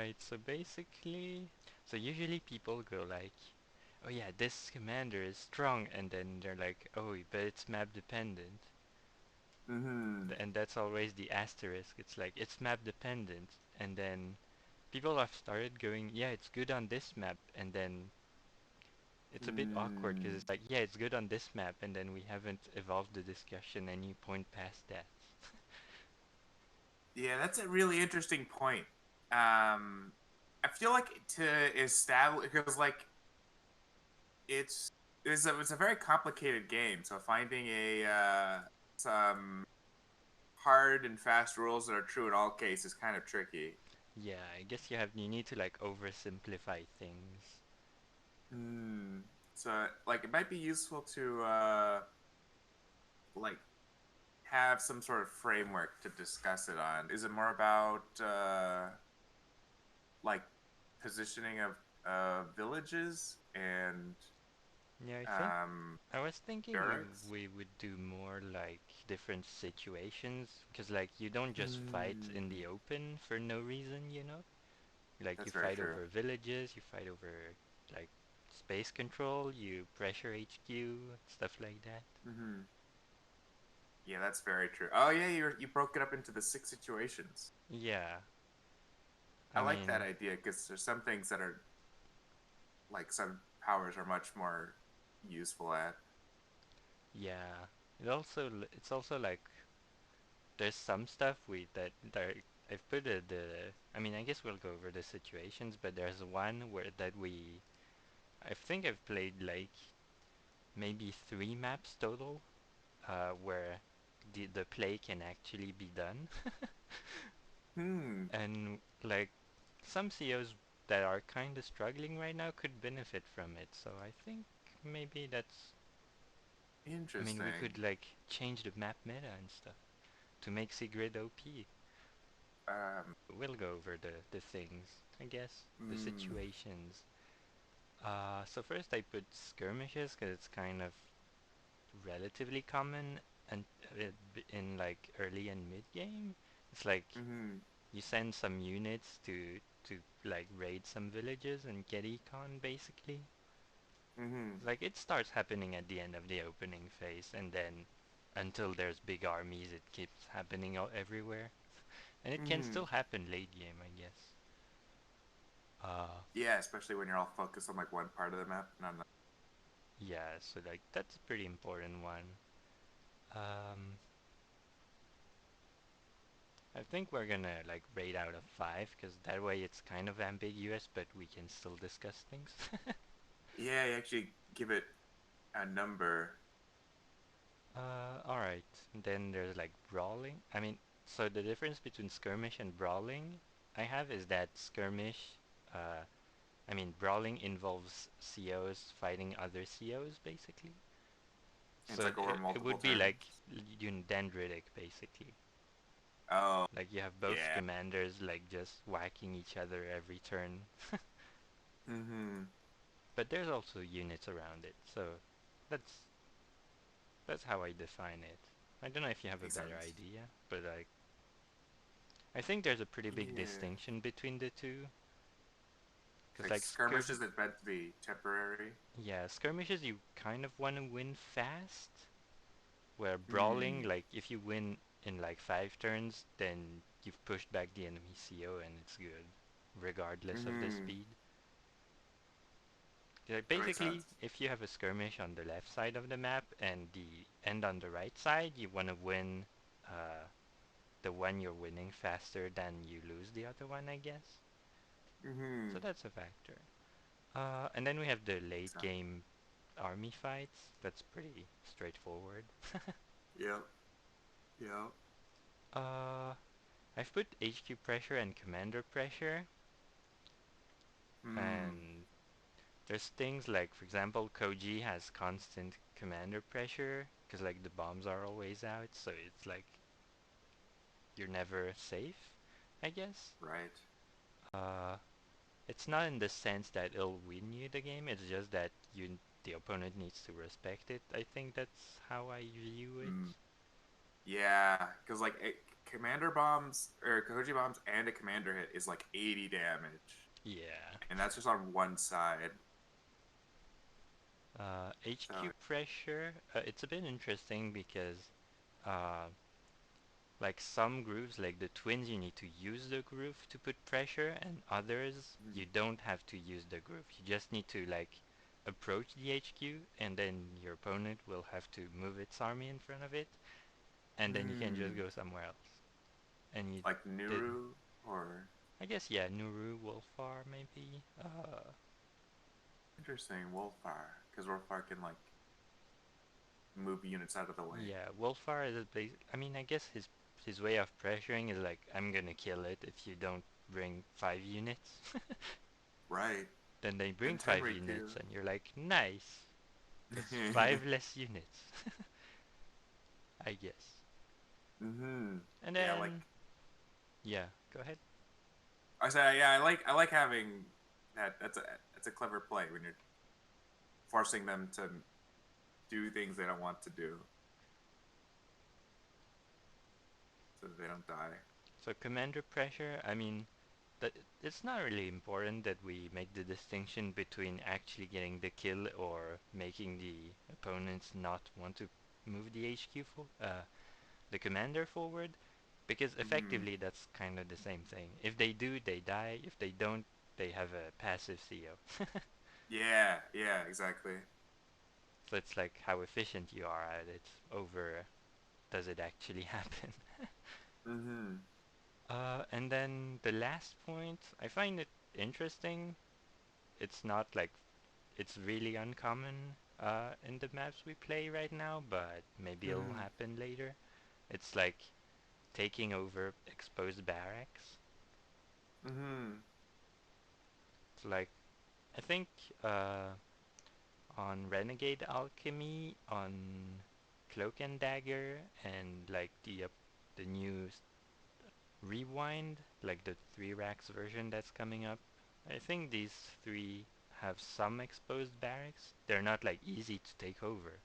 Alright, so basically, so usually people go like, oh yeah, this commander is strong, and then they're like, oh, but it's map dependent. Mm-hmm. And that's always the asterisk. It's like, it's map dependent. And then people have started going, yeah, it's good on this map, and then it's a bit awkward because Hmm. it's like, yeah, it's good on this map, and then we haven't evolved the discussion any point past that. Yeah, that's a really interesting point. I feel like to establish because like it's it's a very complicated game. So finding a some hard and fast rules that are true in all cases is kind of tricky. Yeah, I guess you need to like oversimplify things. Hmm. So like it might be useful to like have some sort of framework to discuss it on. Is it more about like positioning of villages and Yeah, I think um, I was thinking barracks? we would do more like different situations, because like you don't just fight in Hmm. the open for no reason, you know? Like you That's very fight true. over villages, you fight over like space control, you pressure HQ, stuff like that. Hmm. Yeah, that's very true. Oh yeah, you broke it up into the six situations. Yeah, I I like that mean, idea because there's some things that are like some powers are much more useful at. yeah. It's also like there's some stuff we that I've put the I mean, I guess we'll go over the situations, but there's one where that we I think I've played like maybe three maps total, where the play can actually be done, Hmm. and like some COs that are kind of struggling right now could benefit from it. So I think maybe I mean, we Interesting. could like change the map meta and stuff to make Sigrid OP. Um. We'll go over the things, I guess, the Hmm. situations. So first I put skirmishes because it's kind of relatively common, and in like early and mid game. It's like Hmm. you send some units to like raid some villages and get econ basically. Hmm. Like it starts happening at the end of the opening phase, and then until there's big armies it keeps happening everywhere. And it can Hmm. still happen late game, I guess. Uh Yeah, especially when you're all focused on like one part of the map, not another. yeah, so like that's a pretty important one. Um I think we're gonna like rate out of 5 because that way it's kind of ambiguous, but we can still discuss things. Yeah, you actually give it a number. Alright. Then there's like brawling. I mean, so the difference between skirmish and brawling I have is that skirmish, uh, I mean, brawling involves COs fighting other COs basically. It's So like over it multiple would be turns. like dendritic basically. Oh, Like you have both yeah. commanders like just whacking each other every turn. Hmm. But there's also units around it, so that's that's how I define it. I don't know if you have a Makes better sense. idea, but like I think there's a pretty big Yeah. distinction between the two. Cause Like like skirmishes that meant to be temporary. yeah, skirmishes you kind of want to win fast. Where brawling, Hmm. like if you win in like 5 turns, then you've pushed back the enemy CO and it's good, regardless of the Hmm. speed. Like That makes basically, sense. if you have a skirmish on the left side of the map and the end on the right side, you want to win uh, the one you're winning faster than you lose the other one, I guess. So Hmm. that's a factor. And then we have the Makes late sense. game army fights. That's pretty straightforward. Yep. Yep. uh, I've put HQ pressure and commander pressure, Hmm. and there's things like, for example, Koji has constant commander pressure because like the bombs are always out, so it's like you're never safe, I guess. Right. Uh, it's not in the sense that it'll win you the game. It's just that the opponent needs to respect it. I think that's how I view it. Hmm. Yeah, because like commander bombs or Koji bombs and a commander hit is like 80 damage, Yeah. and that's just on one side. So, HQ pressure, it's a bit interesting because uh, like some grooves, like the twins, you need to use the groove to put pressure, and others mm, you don't have to use the groove. You just need to like approach the HQ, and then your opponent will have to move its army in front of it, and then you can just mm, go somewhere else. And you like did, Nuru or I guess, yeah, Nuru, Wolfar, maybe. interesting Wolfire because Wolfire can like move units out of the way. Yeah, Wolfar is I mean, I guess his way of pressuring is like, I'm gonna kill it if you don't bring 5 units. Right. Then they bring And 5 units, Tenriku. and you're like, nice. That's 5 less units, I guess. mm-hmm. And Yeah, like then, yeah, go ahead. I said, yeah, I like having that. That's a clever play when you're forcing them to do things they don't want to do, so that they don't die. So commander pressure, I mean, that it's not really important that we make the distinction between actually getting the kill or making the opponents not want to move the the commander forward, because Mm-hmm. effectively that's kind of the same thing. If they do, they die. If they don't, they have a passive CO. Yeah, yeah, exactly. So it's like how efficient you are at it over does it actually happen. Mm-hmm. And then the last point, I find it interesting. It's not like it's really uncommon in the maps we play right now, but maybe it'll Mm-hmm. happen later. It's like taking over exposed barracks. Mm-hmm. It's like I think uh, on Renegade Alchemy, on Cloak and Dagger, and like the new Rewind, like the 3 racks version that's coming up. I think these three have some exposed barracks. They're not like easy to take over,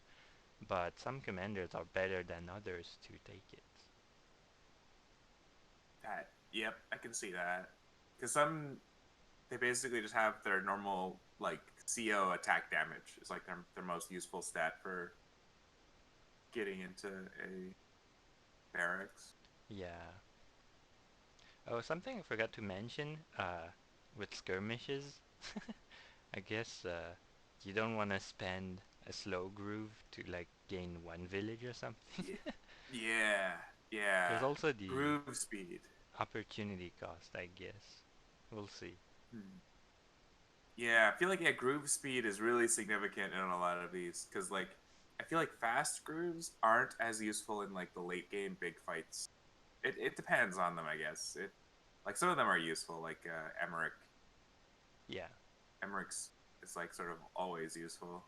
but some commanders are better than others to take it. That. Yep, I can see that. Because some they basically just have their normal like CO attack damage. It's like their most useful stat for getting into a barracks. Yeah. Oh, something I forgot to mention with skirmishes. I guess you don't want to spend a slow groove to like gain 1 village or something. Yeah, yeah, There's yeah. also the Groove speed. opportunity cost, I guess. We'll see. Hmm. Yeah, I feel like groove speed is really significant in a lot of these because like I feel like fast grooves aren't as useful in like the late game big fights. It depends on them, I guess. It like some of them are useful, like Emeric. Yeah. Emeric's is like sort of always useful,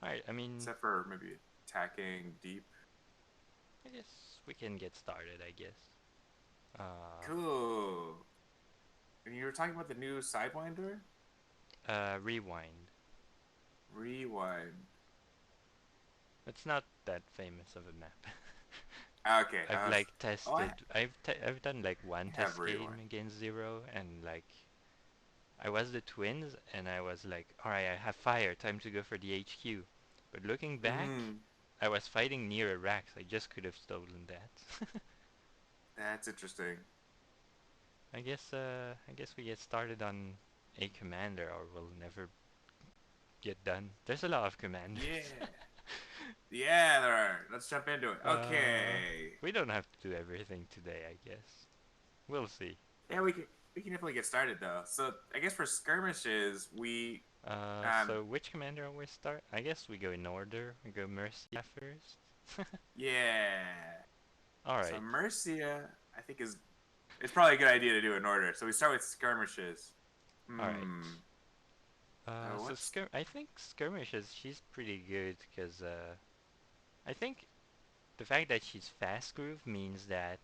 Alright, I mean, except for maybe attacking deep. I guess we can get started, I guess. Uh, Cool. And you were talking about the new Sidewinder? Rewind. Rewind. It's not that famous of a map. Okay, I've I was. like Oh, I tested. I've done like one have test game Rewind. against Zero, and like I was the twins, and I was like, all right, I have fire, time to go for the HQ. But looking back, Mm-hmm. I was fighting near a rack, so I just could have stolen that. That's interesting. I guess we get started on a commander, or we'll never get done. There's a lot of commanders. Yeah. Yeah, there are. Let's jump into it. uh, Okay. we don't have to do everything today, I guess. We'll see. Yeah, we can definitely get started though. So I guess for skirmishes, we So which commander always start? I guess we go in order. We go Mercia first. yeah. All So right, Mercia, I think is it's probably a good idea to do in order. So we start with skirmishes. all right. Hmm. What's I think skirmishes. She's pretty good because I think the fact that she's fast groove means that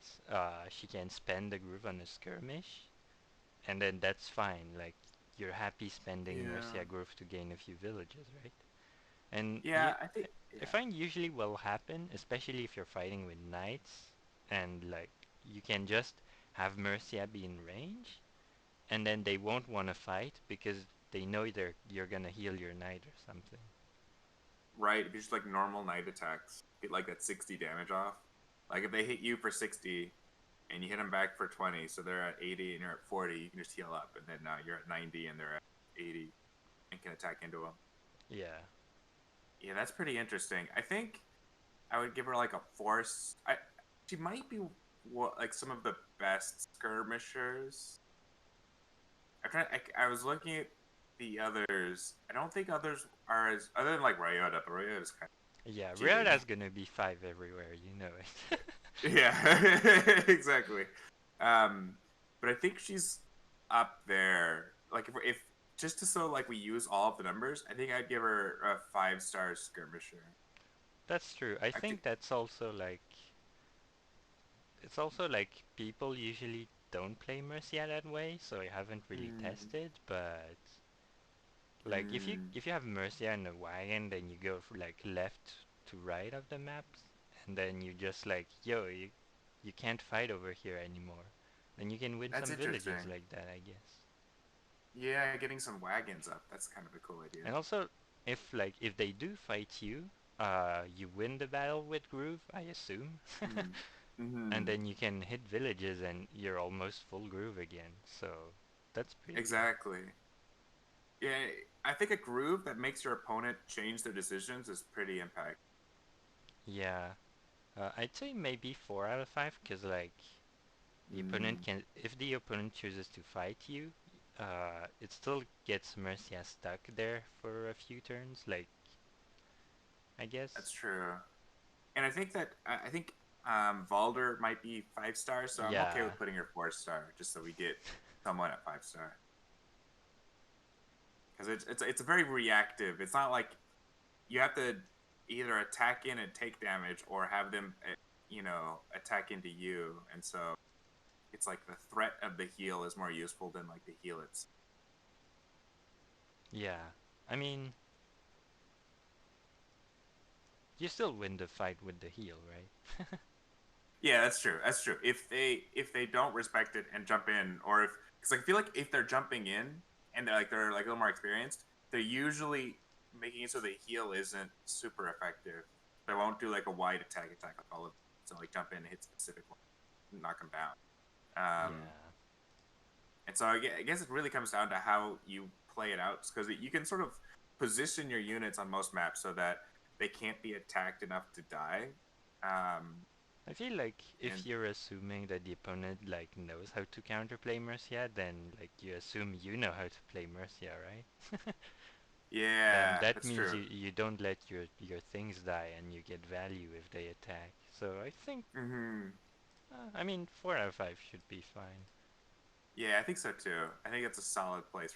she can spend the groove on a skirmish, and then that's fine. Like you're happy spending yeah. Mercia groove to gain a few villages, right? And Yeah, I think. I Yeah. find usually what will happen, especially if you're fighting with knights, and like you can just have Mercia be in range, and then they won't want to fight because they know you're gonna heal your knight or something. Right. If you just like normal knight attacks, get like that 60 damage off. Like if they hit you for 60 and you hit them back for 20, so they're at 80 and you're at 40, you can just heal up, and then you're at 90 and they're at 80 and can attack into them. Yeah, Yeah, that's pretty interesting. I think I would give her like a force. She might be like some of the best skirmishers. I was looking at the others. I don't think others are as other than like Ryota, but Ryota is kind yeah. of cheating. Ryoda's gonna be 5 everywhere, you know it. Yeah, exactly. Um, but I think she's up there. Like if just to so like we use all of the numbers, I think I'd give her a 5-star skirmisher. That's true. I I think. think that's also like it's also like people usually don't play Mercia that way, so I haven't really Mm, tested. But like mm, if you have Mercia in a wagon, then you go for like left to right of the maps, and then you just like you can't fight over here anymore. Then you can win that's some villages interesting. like that, I guess. Yeah, getting some wagons up. That's kind of a cool idea. And also, if they do fight you, you win the battle with Groove, I assume. Mm. And Hmm. then you can hit villages and you're almost full groove again. So that's pretty good. Exactly. Yeah, I think a groove that makes your opponent change their decisions is pretty impactful. Yeah, I'd say maybe 4 out of 5 because like the opponent Mm, can, if the opponent chooses to fight you, it still gets Mercia stuck there for a few turns. Like I guess. that's true. And I think that I think Valder might be 5 stars, so I'm okay Yeah, with putting her 4-star just so we get someone at 5-star because it's a very reactive. It's not like you have to either attack in and take damage or have them attack into you, and so it's like the threat of the heal is more useful than like the heal itself. yeah. I mean, you still win the fight with the heal, right? Yeah, that's true. That's true. If they don't respect it and jump in, or if because I feel like if they're jumping in and they're like a little more experienced, they're usually making it so the heal isn't super effective. They won't do like a wide attack like all of them. So like jump in and hit specific ones, knock them down. Um, Yeah. and so I guess it really comes down to how you play it out because you can sort of position your units on most maps so that they can't be attacked enough to die. Um, I feel like and if you're assuming that the opponent like knows how to counterplay Mercia, then like you assume you know how to play Mercia, right? Then yeah, that that's means true. you don't let your things die and you get value if they attack. So I think Hmm. I mean 4 out of 5 should be fine. Yeah, I think so too. I think it's a solid place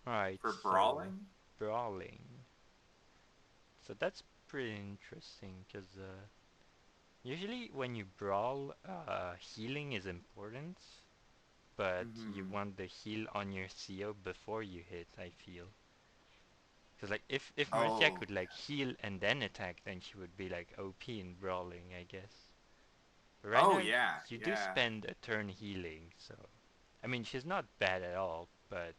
Alright, for so brawling. brawling. So that's pretty interesting because usually when you brawl, healing is important, but you Hmm. want the heal on your CO before you hit, I feel. Because like if Mercia Oh, could like heal and then attack, then she would be like OP in brawling, I guess. But right oh now yeah, you do yeah. spend a turn healing, so I mean she's not bad at all, but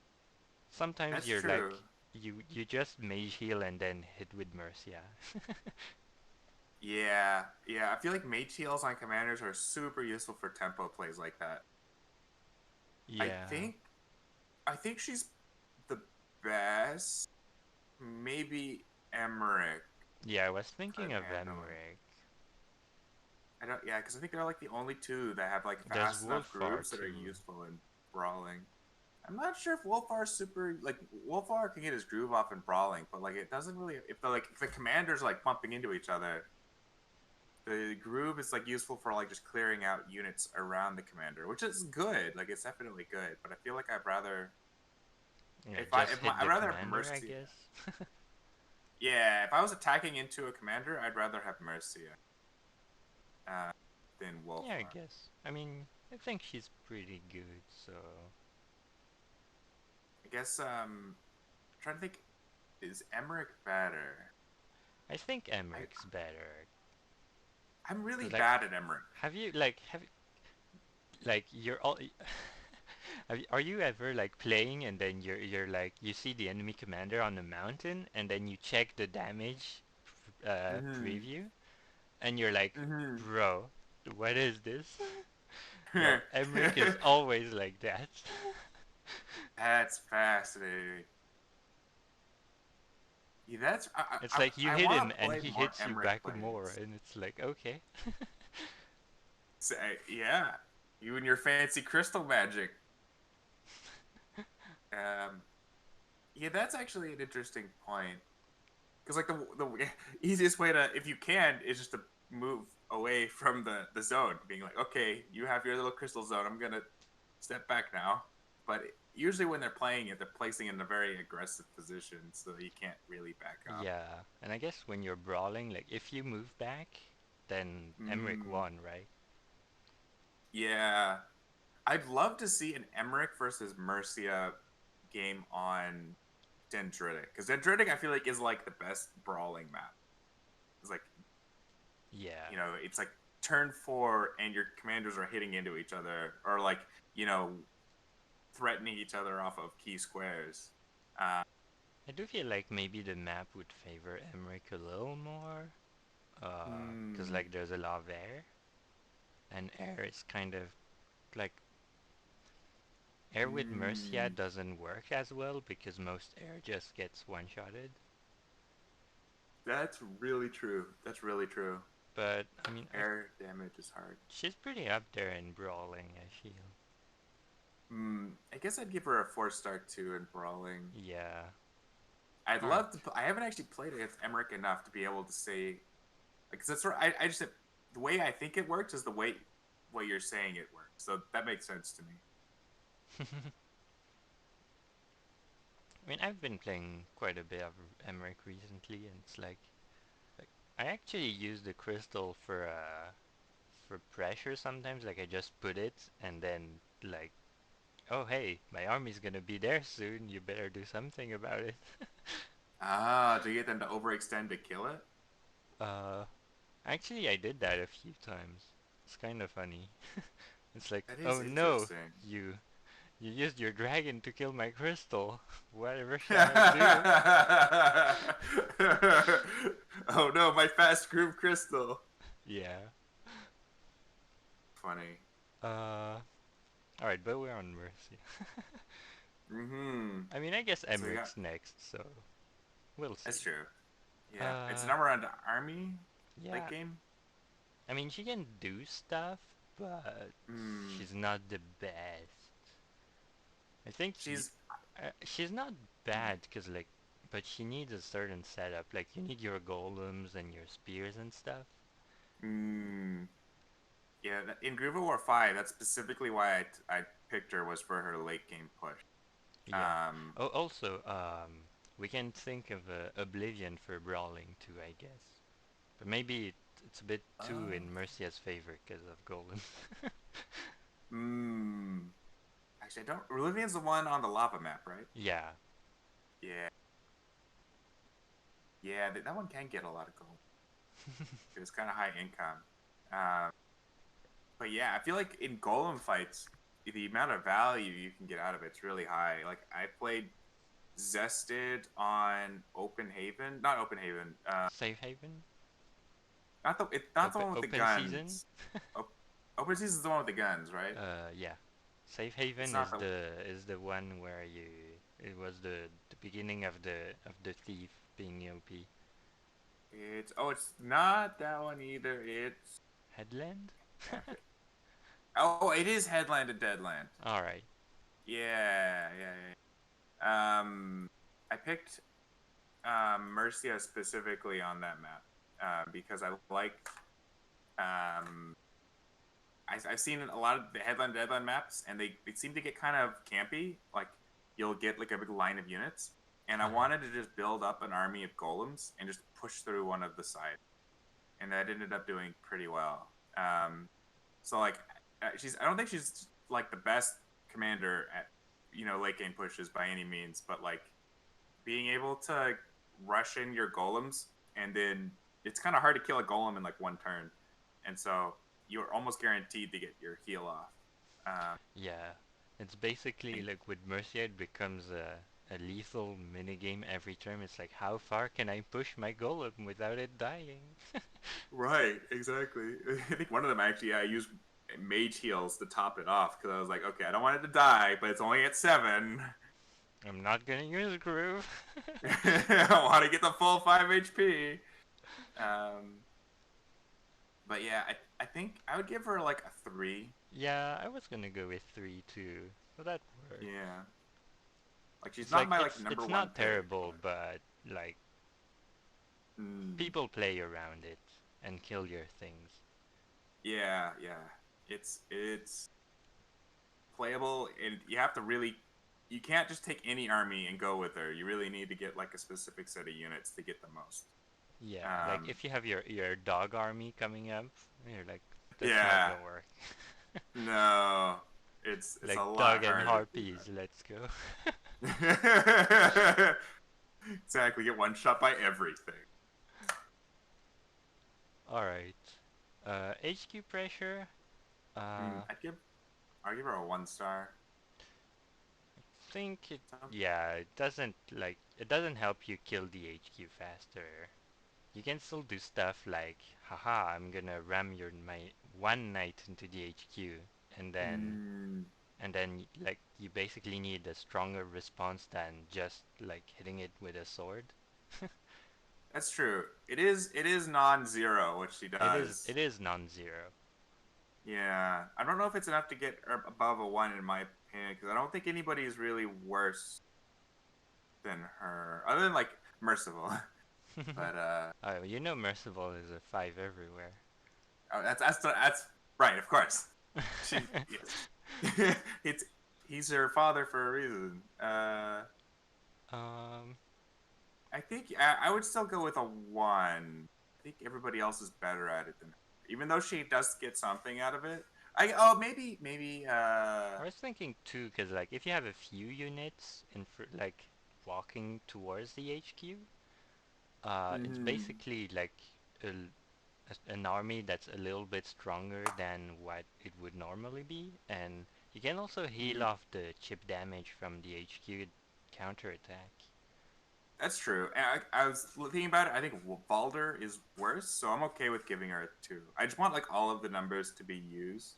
sometimes That's you're true. like you just mage heal and then hit with Mercia. Yeah, yeah. I feel like mage heals on commanders are super useful for tempo plays like that. I Yeah. think I think she's the best. Maybe Emeric Yeah, I was could thinking of handle it. Emeric. I don't. Yeah, because I think they're like the only two that have like There's fast enough Wolfar grooves that are too. useful in brawling. I'm not sure if Wolfar's super like Wolfar can get his groove off in brawling, but like it doesn't really if the commanders are like bumping into each other, the groove is like useful for like just clearing out units around the commander, which is good. Like it's definitely good, but I feel like I'd rather Yeah, just hit I'd the rather have commander, I Mercia. guess. Yeah, if I was attacking into a commander, I'd rather have Mercia uh, than Yeah, I Wolfar. guess. I mean, I think she's pretty good, so I guess I'm trying to think, is Emeric better? I think I Emeric's better. I'm really Cause like, bad at Emeric. have you you're all are you ever like playing and then you're like you see the enemy commander on the mountain and then you check the damage Mm-hmm. preview and you're like, Mm-hmm. bro, what is this? Well, Emric is always like that. That's fascinating. Yeah, that's It's like you I hit want him to and play he more hits you Emeric back more, plays. and it's like, okay. Say, yeah, you and your fancy crystal magic. Um, yeah, that's actually an interesting point. Because like the easiest way to, if you can, is just to move away from the zone, being like, okay, you have your little crystal zone. I'm gonna step back now. But usually when they're playing it, they're placing it in a very aggressive position, so you can't really back up. Yeah, and I guess when you're brawling, like if you move back, then Emric Mm, won, right? yeah, I'd love to see an Emeric versus Mercia game on Dendritic, because Dendritic I feel like is like the best brawling map. It's like, Yeah. it's like turn 4 and your commanders are hitting into each other, or like, you know, threatening each other off of key squares. Uh, I do feel like maybe the map would favor Emric a little more, 'cause hmm, like there's a lot of air, and air is kind of like air with Mercia hmm, doesn't work as well because most air just gets one-shotted. that's really true. That's really true. But I mean, Air damage is hard. she's pretty up there in brawling, I feel. I guess I'd give her a 4 star too in brawling. Yeah. I'd All right. love to. I haven't actually played against Emmerich enough to be able to say, because that's sort. I just, the way I think it works is the way what you're saying it works. So that makes sense to me. I mean, I've been playing quite a bit of Emeric recently, and it's like I actually use the crystal for pressure sometimes. Like I just put it, and then like, oh hey, my army's gonna be there soon. You better do something about it. Ah, to get them to overextend to kill it. uh, Actually, I did that a few times. It's kind of funny. It's like, That is oh no, interesting. you you used your dragon to kill my crystal. Whatever shall I do? Oh no, my fast groove crystal. Yeah. Funny. Uh, all right, but we're on Mercy. Mm-hmm. I mean, I guess So we got. Emmerich's next, so we'll That's see. true. Yeah, it's Uh, an around army late yeah. game. I mean, she can do stuff, but Hmm. she's not the best. I think She's. she's not bad, cause like, but she needs a certain setup. Like, you need your golems and your spears and stuff. Hmm. Yeah, in Groove of War 5, that's specifically why I picked her, was for her late game push. Yeah. Um, Oh, also, we can think of Oblivion for brawling too, I guess. But maybe it's a bit too uh, in Mercia's favor because of golems. hmm. Actually, I don't. Relivian's the one on the lava map, right? Yeah. Yeah. Yeah, that one can get a lot of gold. It's kind of high income. Um, but yeah, I feel like in golem fights, the amount of value you can get out of it's really high. Like I played Zested on Open Haven, not Open Haven. Safe haven? Not the one with the Open season? guns. Open Season is the one with the guns, right? Yeah. Safe It's haven not the. is the one where you it was the beginning of the thief being OP. It's not that one either. It's Headland? oh, it is Headland and Deadland. All right. Yeah, yeah, yeah. I picked Mercia specifically on that map because I like. Um, I've seen a lot of the Headland Deadland maps, and they seem to get kind of campy. Like you'll get like a big line of units, and I wanted to just build up an army of golems and just push through one of the sides, and that ended up doing pretty well. So like, I don't think she's like the best commander at late game pushes by any means, but like being able to rush in your golems and then it's kind of hard to kill a golem in like one turn, and so you're almost guaranteed to get your heal off. Um, Yeah, it's basically and like with Mercia, it becomes a lethal minigame every turn. It's like, how far can I push my golem without it dying? right, exactly. I think one of them actually I used mage heals to top it off because I was like, okay, I don't want it to die, but it's only at 7. I'm not gonna use Groove. I want to get the full 5 HP. Um, but yeah, I think I would give her like a 3. Yeah, I was gonna go with 3 too. So that works. Yeah, like she's It's not like my like it's number one not pick, terrible, but but like people play around it and kill your things. yeah, yeah, it's playable, and you have to really. You can't just take any army and go with her. You really need to get like a specific set of units to get the most. Yeah, like Um, if you have your dog army coming up, you're like, that's not yeah, gonna work. no, it's Like a lot dog and harder to do harpies, let's go. that. Exactly, get one shot by everything. Alright. HQ pressure. Mm, Uh, I'd give her a 1 star. think it. So, Yeah, it doesn't help you kill the HQ faster. You can still do stuff like, haha, I'm gonna ram my one knight into the HQ, and then mm, like you basically need a stronger response than just like hitting it with a sword. that's true. It is non-zero what she It does. is non-zero. Yeah, I don't know if it's enough to get her above a 1 in my opinion because I don't think anybody is really worse than her other than like Merciful. But Oh, you know Merciful is a 5 everywhere. oh, that's right, of course. She yes. it's he's her father for a reason. um, I think I would still go with a 1. I think everybody else is better at it than her, even though she does get something out of it. Maybe I was thinking too, cause like if you have a few units like walking towards the HQ, it's mm, basically like a, an army that's a little bit stronger than what it would normally be, and you can also heal mm, off the chip damage from the HQ counterattack. that's true. And I was thinking about it. I think Valder is worse, so I'm okay with giving her a 2. I just want like all of the numbers to be used,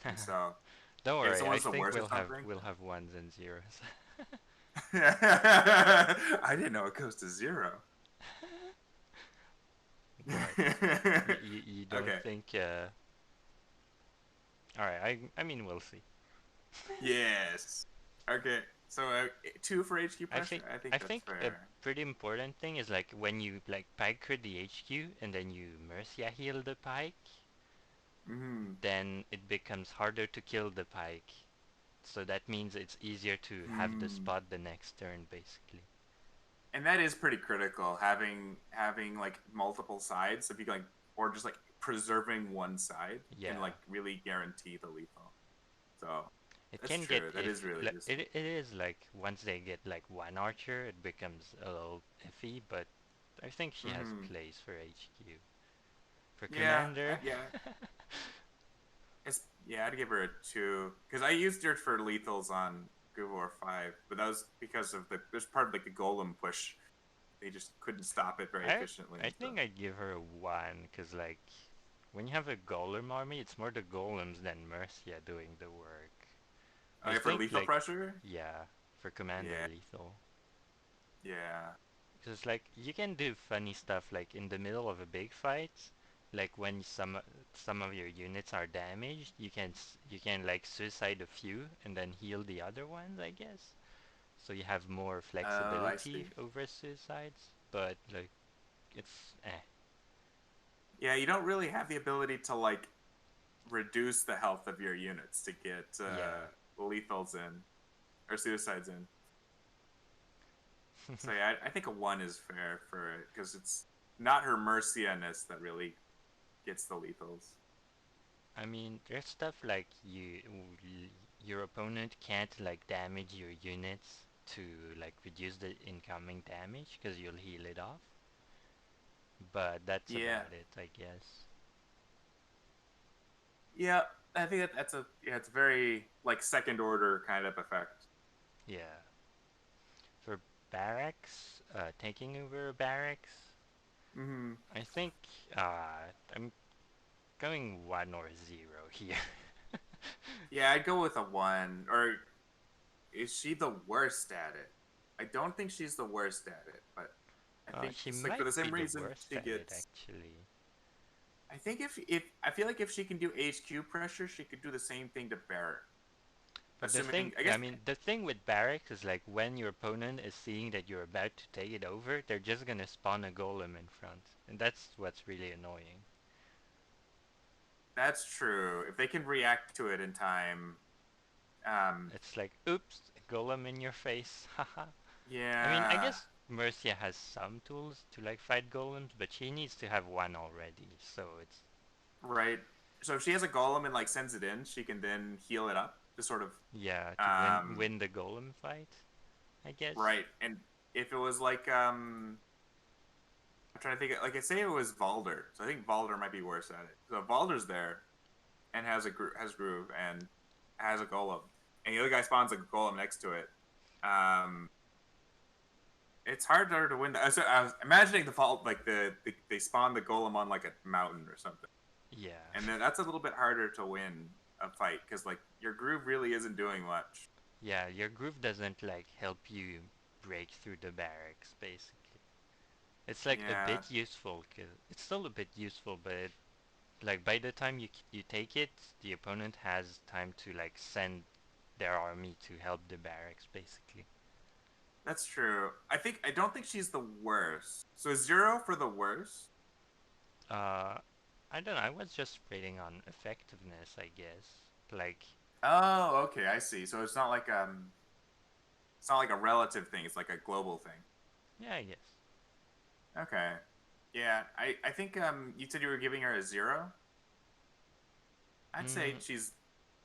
and so Don't if worry, I someone's the think worst at something, we'll have ones and zeros. I didn't know it goes to 0. What? You don't Okay. think? All right, I mean we'll see. Yes. Okay. So 2 for HQ Actually, pressure. I think I that's think a fair. pretty important thing is like when you like pike crit the HQ and then you Mercia heal the pike, Hmm. then it becomes harder to kill the pike. So that means it's easier to have the Hmm. spot the next turn, basically. And that is pretty critical. Having like multiple sides, if you like, or just like preserving one side can Yeah, like really guarantee the lethal. So it that's can get true. That if is really useful. it is like once they get like one archer, it becomes a little iffy. But I think she has Hmm. place for HQ. For Yeah. commander, Yeah. Yeah, I'd give her a 2 because I used her for lethals on Google or 5, but that was because of there's part of like the golem push. They just couldn't stop it very I efficiently, I and so think I'd give her a 1, cause like when you have a golem army, it's more the golems than Mercia doing the work. I okay for think lethal like pressure. yeah, for commander Yeah, lethal. yeah. Because like you can do funny stuff like in the middle of a big fight, like when some of your units are damaged, you can like suicide a few and then heal the other ones, I guess. So you have more Oh, I flexibility see. over suicides, but like it's eh. Yeah, you don't really have the ability to like reduce the health of your units to get Yeah. lethals in or suicides in. So yeah, I think a 1 is fair for it because it's not her mercianess that really gets the lethals. I mean, there's stuff like your opponent can't like damage your units to like reduce the incoming damage because you'll heal it off. but that's Yeah. about it, I guess. Yeah. I think that's a yeah, it's very like second order kind of effect. Yeah. For barracks, taking over barracks, Hmm. I think I'm going 1 or 0 here. Yeah, I'd go with a one. Or is she the worst at it? I don't think she's the worst at it, but I think She just like for might the be same the reason worst she at it, gets. actually. I think if I feel like if she can do HQ pressure, she could do the same thing to Barrett. But the thing, Assuming, I I guess mean, the thing with barracks is like when your opponent is seeing that you're about to take it over, they're just gonna spawn a golem in front, and that's what's really annoying. that's true. If they can react to it in time, um, It's like, oops, a golem in your face, haha. I mean, I yeah, guess Mercia has some tools to like fight golems, but she needs to have one already, so it's right. So if she has a golem and like sends it in, she can then heal it up to sort of, yeah, to um, win the golem fight, I guess. right. And if it was like, I'm trying to think, like I say it was Valder, so I think Valder might be worse at it. So Valder's there and has groove and has a golem, and the other guy spawns a golem next to it. Um, it's harder to win. So I was imagining the fault like they spawn the golem on like a mountain or something, Yeah. and then that's a little bit harder to win a fight because like your groove really isn't doing much. Yeah, your groove doesn't like help you break through the barracks, basically. It's like a Yeah, bit useful, cause it's still a bit useful, but like by the time you take it, the opponent has time to like send their army to help the barracks, basically. that's true. I don't think she's the worst. So zero for the worst. Uh, I don't know. I was just rating on effectiveness, I guess. Like, Oh, okay, I see. So it's not like a relative thing. It's like a global thing. yeah, I guess. Okay. Yeah, I think you said you were giving her a zero. I'd say Mm, she's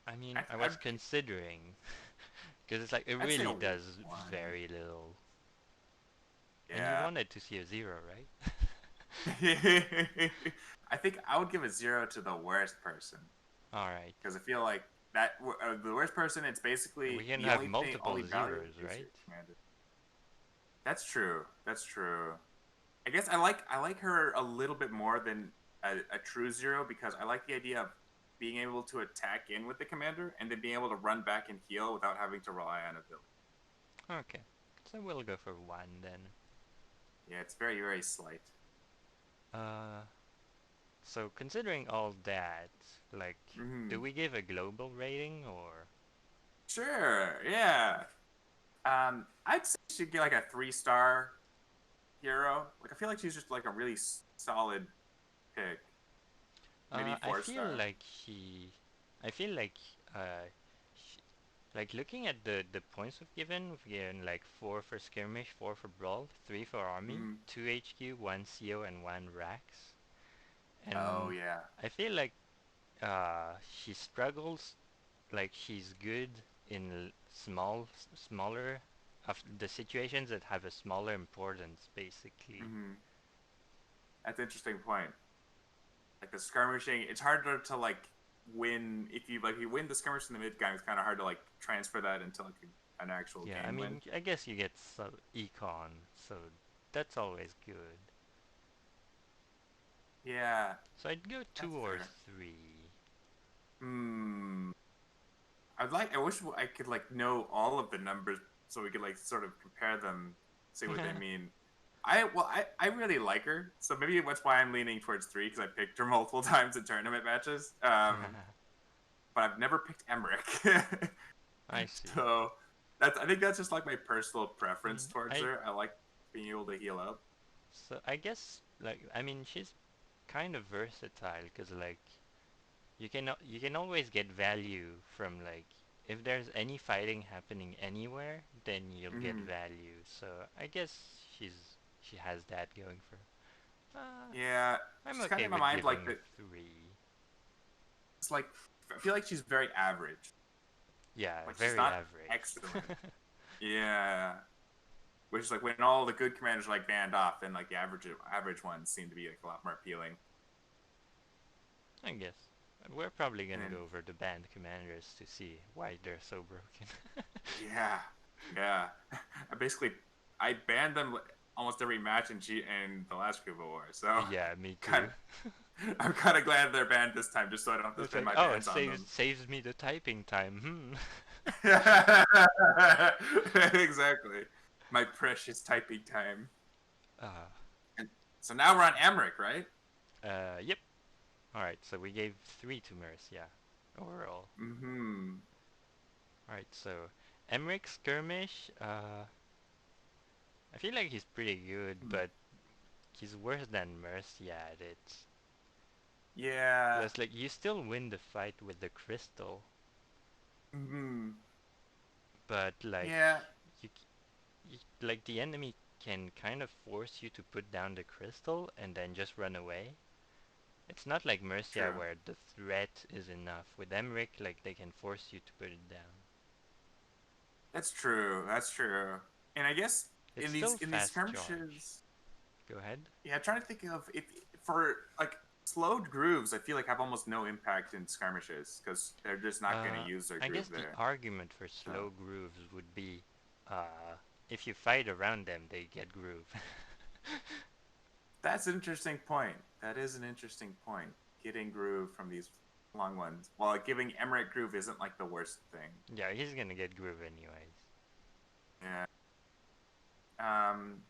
I mean, I was I'd considering, because it's like it I'd say a really does one. very little. And you Yeah. wanted to see a 0, right? I think I would give a zero to the worst person All right. because I feel like that the worst person. It's We basically can the have only multiple value zeros, is right? your commander. That's true. That's true. I guess I like her a little bit more than a true zero because I like the idea of being able to attack in with the commander and then being able to run back and heal without having to rely on ability. Okay. So we'll go for 1 then. Yeah, it's very very slight. Uh, so considering all that, like, do Hmm. we give a global rating or? Sure. Yeah. I'd say she'd get like a 3-star hero. Like I feel like she's just like a really solid pick. Maybe I four feel star. like I feel like, uh, she, like looking at the points we've given like 4 for skirmish, 4 for brawl, 3 for army, Hmm. 2 HQ, 1 CO, and 1 Rax. Oh And yeah. I feel like she struggles, like she's good in smaller of the situations that have a smaller importance, basically. Hmm. That's an interesting point. Like the skirmishing, it's harder to like win if you win the skirmish in the mid game. It's kind of hard to like transfer that into like an actual Yeah, I game win. mean, I guess you get econ, so that's always good. Yeah, So I'd go that's 2 or 3. Hmm. I wish I could like know all of the numbers so we could like sort of compare them, see what they mean. I really like her, so maybe that's why I'm leaning towards three because I picked her multiple times in tournament matches. But I've never picked Emeric, I see. so that's I think that's just like my personal preference Mm, towards I her. I like being able to heal up. so I guess like I mean she's kind of versatile because like you can always get value from like if there's any fighting happening anywhere, then you'll get Mm-hmm. value. So I guess she has that going for her. Yeah, I'm she's kind of okay in my with mind like giving that. 3. It's like I feel like she's very average. Yeah, Like she's very not average. excellent. Yeah. which is like when all the good commanders are like banned off, and like the average ones seem to be like a lot more appealing. I guess. We're probably And gonna then go over the band commanders to see why they're so broken. yeah, yeah, I basically I banned them almost every match in the last Cuba War, so Yeah, me kind too. I'm kind of glad they're banned this time, just so I don't have to It's spend like, my oh, it bans on them. saves me the typing time. Exactly, my precious typing time. Uh, And so now we're on Emeric, right? yep. Alright, so we gave 3 to Mercia overall. Mm-hmm. Alright, so Emeric Skirmish, I feel like he's pretty good, but he's worse than Mercia at it. Yeah. Because, like, you still win the fight with the crystal, Mm-hmm. but, like, Yeah. you, like, the enemy can kind of force you to put down the crystal and then just run away. It's not like Mercia True. where the threat is enough. With Emeric, like, they can force you to put it down. That's true. That's true. And I guess It's still in these fast charge. skirmishes, Go ahead. yeah, I'm trying to think of if for like slowed grooves, I feel like have almost no impact in skirmishes because they're just not going to use their I guess groove the there. argument for So slow grooves would be, if you fight around them, they get groove. that's an interesting point. That is an interesting point. Getting groove from these long ones, while giving Emmerich groove isn't like the worst thing. Yeah, he's gonna get groove anyways. Yeah. Um,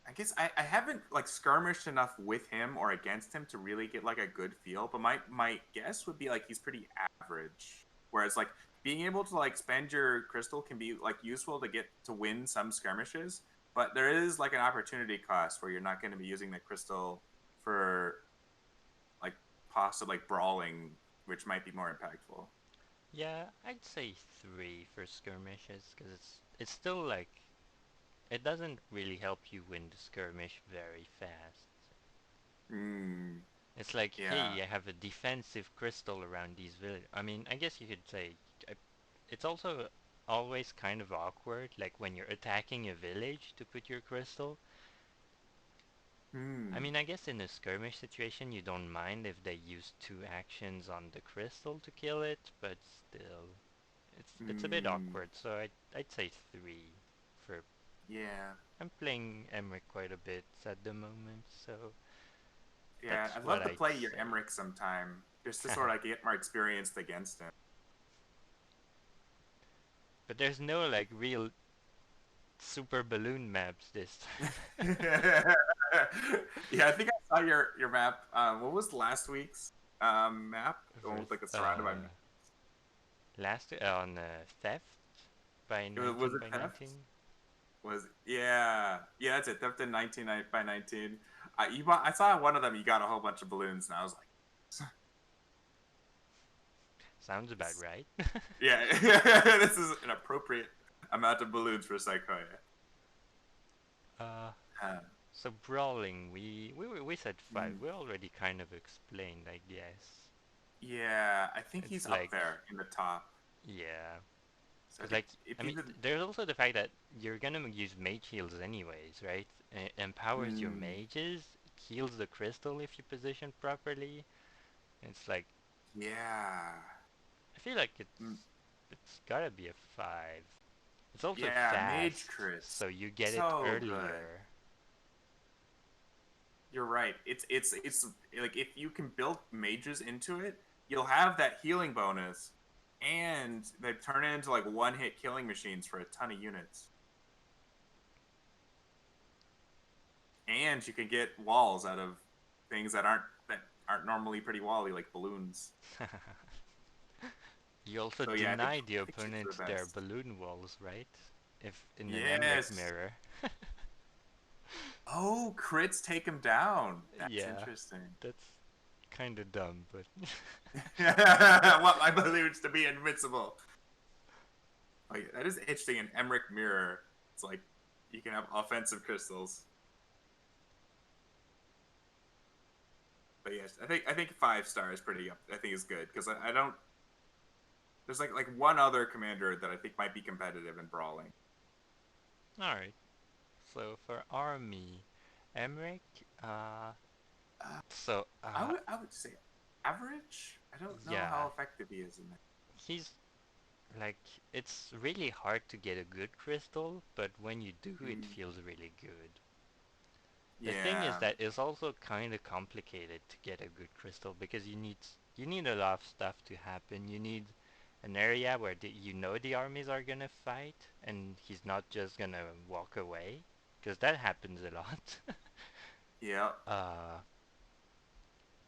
I guess I haven't like skirmished enough with him or against him to really get like a good feel, but my guess would be like he's pretty average. Whereas like being able to like spend your crystal can be like useful to get to win some skirmishes, but there is like an opportunity cost where you're not going to be using the crystal for like possibly like brawling, which might be more impactful. Yeah, I'd say 3 for skirmishes, because it's still like, it doesn't really help you win the skirmish very fast. Mm, It's like, yeah. hey, I have a defensive crystal around these villages. I mean, I guess you could say, I, it's also always kind of awkward, like when you're attacking a village to put your crystal. I Hmm. mean, I guess in a skirmish situation you don't mind if they use 2 actions on the crystal to kill it, but still, it's a bit Hmm. awkward. So I'd say 3 for. Yeah. I'm playing Emeric quite a bit at the moment, so Yeah, that's I'd what love to I'd play your say. Emmerich sometime, just to sort of get more experienced against him. But there's no like real super balloon maps this time. Yeah, I think I saw your map. What was last week's map? The one with like the surrounded by. Last on theft by Was 19 it by theft? 19. Was yeah, that's it. Theft in 19 by 19. You bought. I saw one of them. You got a whole bunch of balloons, and I was like, Sounds about right. yeah, this is an appropriate amount of balloons for Psychoia. uh, Uh, so brawling, we said 5. mm, We already kind of explained, I guess. yeah, I think he's It's up like, there in the top. yeah, So I because think like, if I he's mean, in, there's also the fact that you're gonna use mage heals anyways, right? It empowers your mm, mages, heals the crystal if you position properly. It's like, yeah. I feel like Mm, it's gotta be a 5. It's also yeah, Mage fast, Chris. so you get it So good. earlier. You're right. It's like if you can build mages into it, you'll have that healing bonus, and they turn it into like one hit killing machines for a ton of units. And you can get walls out of things that aren't normally pretty wally, like balloons. You also So yeah, deny the I think she's the opponent their best. balloon walls, right? If in an Emeric Yes. mirror. Oh, crits take him down. That's Yeah, interesting. that's kind of dumb, but Want my balloons to be invincible. Like that is interesting. An Emmerich mirror. It's like you can have offensive crystals. But yes, I think 5 star is pretty up. I think is good because I don't. There's like one other commander that I think might be competitive in brawling. Alright, so for army, Emeric, uh, Uh, so, I would say average. I don't know yeah, how effective he is in that. he's like, it's really hard to get a good crystal, but when you do, it Mm, feels really good. The thing is yeah, that it's also kind of complicated to get a good crystal because you need a lot of stuff to happen. You need an area where you know the armies are gonna fight, and he's not just gonna walk away, because that happens a lot. yeah, uh,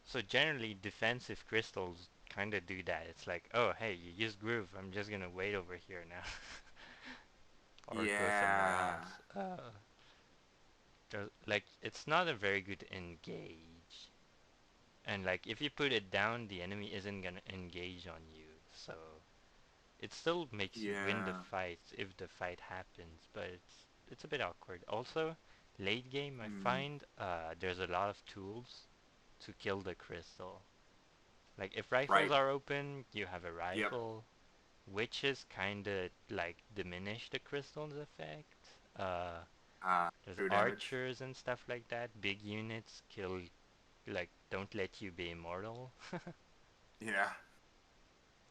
so generally, defensive crystals kind of do that. It's like, oh hey, you use groove. I'm just gonna wait over here now, or go somewhere yeah, else. Like it's not a very good engage. And like if you put it down, the enemy isn't gonna engage on you. So it still makes you win the yeah. fight if the fight happens, but it's a bit awkward. Also, late game I Mm, find there's a lot of tools to kill the crystal. Like if right. rifles are open, you have a Yep. rifle. Witches kinda like diminish the crystal's effect. There's True damage. archers and stuff like that. Big units kill, like don't let you be immortal. Yeah.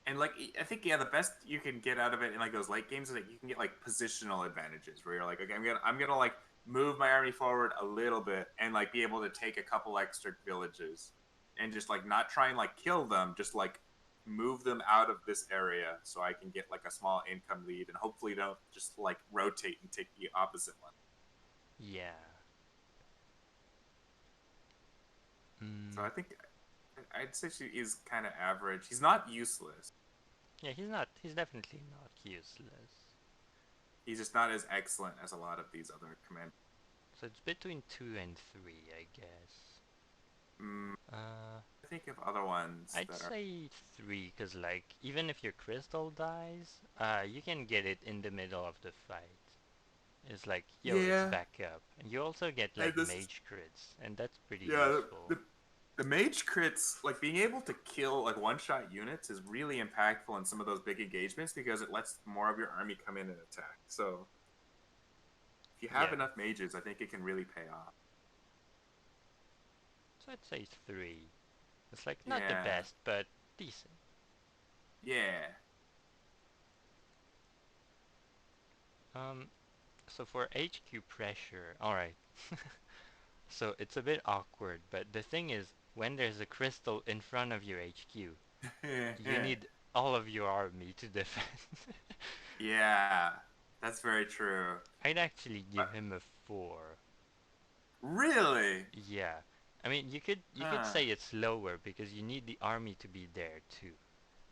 And like I think the best you can get out of it in like those late games is that you can get like positional advantages where you're like, okay, I'm gonna like move my army forward a little bit and like be able to take a couple extra villages and just like not try and like kill them, just like move them out of this area so I can get like a small income lead and hopefully don't just like rotate and take the opposite one. Yeah. So Mm, I think I'd say she is kind of average. He's not useless. yeah, he's not. He's definitely not useless. He's just not as excellent as a lot of these other commanders. So it's between 2 and 3, I guess. Mm, Uh, I think of other ones I'd that are. say 3, cause like even if your crystal dies, you can get it in the middle of the fight. It's like, yo, it's Yeah, back up, and you also get and like this is mage crits, and that's pretty yeah. useful. The mage crits, like being able to kill like one shot units, is really impactful in some of those big engagements because it lets more of your army come in and attack. So if you have Yeah, enough mages, I think it can really pay off. so I'd say 3. It's like not the Yeah, best, but decent. yeah. Um, so for HQ pressure, alright. So it's a bit awkward, but the thing is, when there's a crystal in front of your HQ, you need all of your army to defend. Yeah, that's very true. I'd actually But give him a 4. really, Yeah. I mean, you could huh? say it's lower because you need the army to be there too.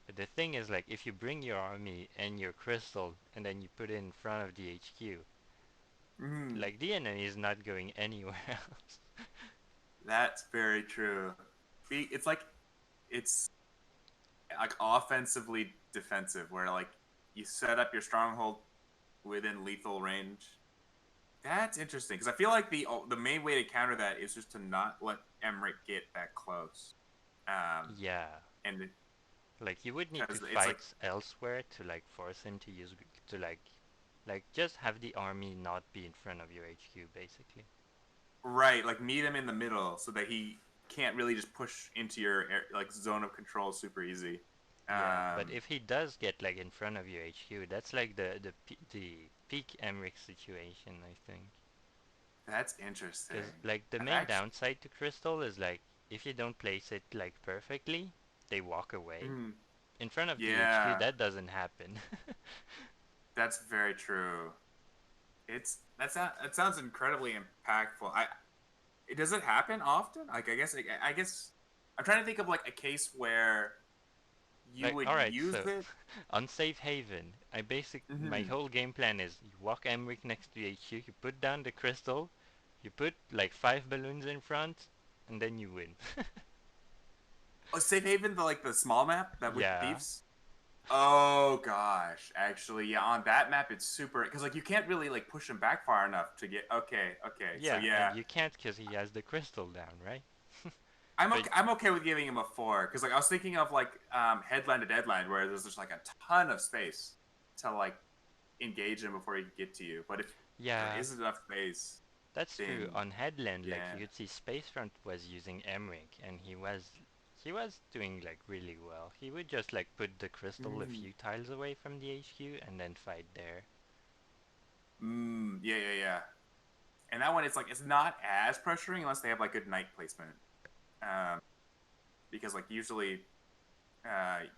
But the thing is, like, if you bring your army and your crystal and then you put it in front of the HQ, Mm, like the enemy is not going anywhere else. that's very true. It's like it's like offensively defensive, where like you set up your stronghold within lethal range. That's interesting because I feel like the main way to counter that is just to not let Emeric get that close. Um, Yeah. and Like you would need to because it's like fight elsewhere to like force him to use to like just have the army not be in front of your HQ basically. right, like meet him in the middle so that he can't really just push into your like zone of control super easy. Yeah, but Um, if he does get like in front of your HQ, that's like the peak Emmerich situation, I think. that's Because interesting. like the I've main actually, downside to Crystal is like if you don't place it like perfectly, they walk away. mm, In front of the HQ, yeah, that doesn't happen. that's very true. That sounds incredibly impactful. Does it happen often? Like I guess I'm trying to think of like a case where you Like, would alright, use so it. on Safe Haven, my Hmm. whole game plan is you walk Emmerich next to HQ, you put down the crystal, you put like 5 balloons in front, and then you win. Oh, Safe Haven, the like the small map that with the Yeah. thieves. Oh gosh, actually, yeah, on that map it's super because like you can't really like push him back far enough to get. Okay, okay, so Yeah, and yeah, you can't because he has the crystal down, right? I'm But okay. I'm okay with giving him a 4 because like I was thinking of like Headland to Deadline where there's just like a ton of space to like engage him before he can get to you. But if there Yeah, isn't enough space, that's true. then On Headland, like yeah. you could see Spacefront was using Emeric, and he was doing like really well. He would just like put the crystal a Mm. few tiles away from the HQ and then fight there. Yeah, yeah, yeah. And that one, it's like it's not as pressuring unless they have like good night placement. Um, because like usually,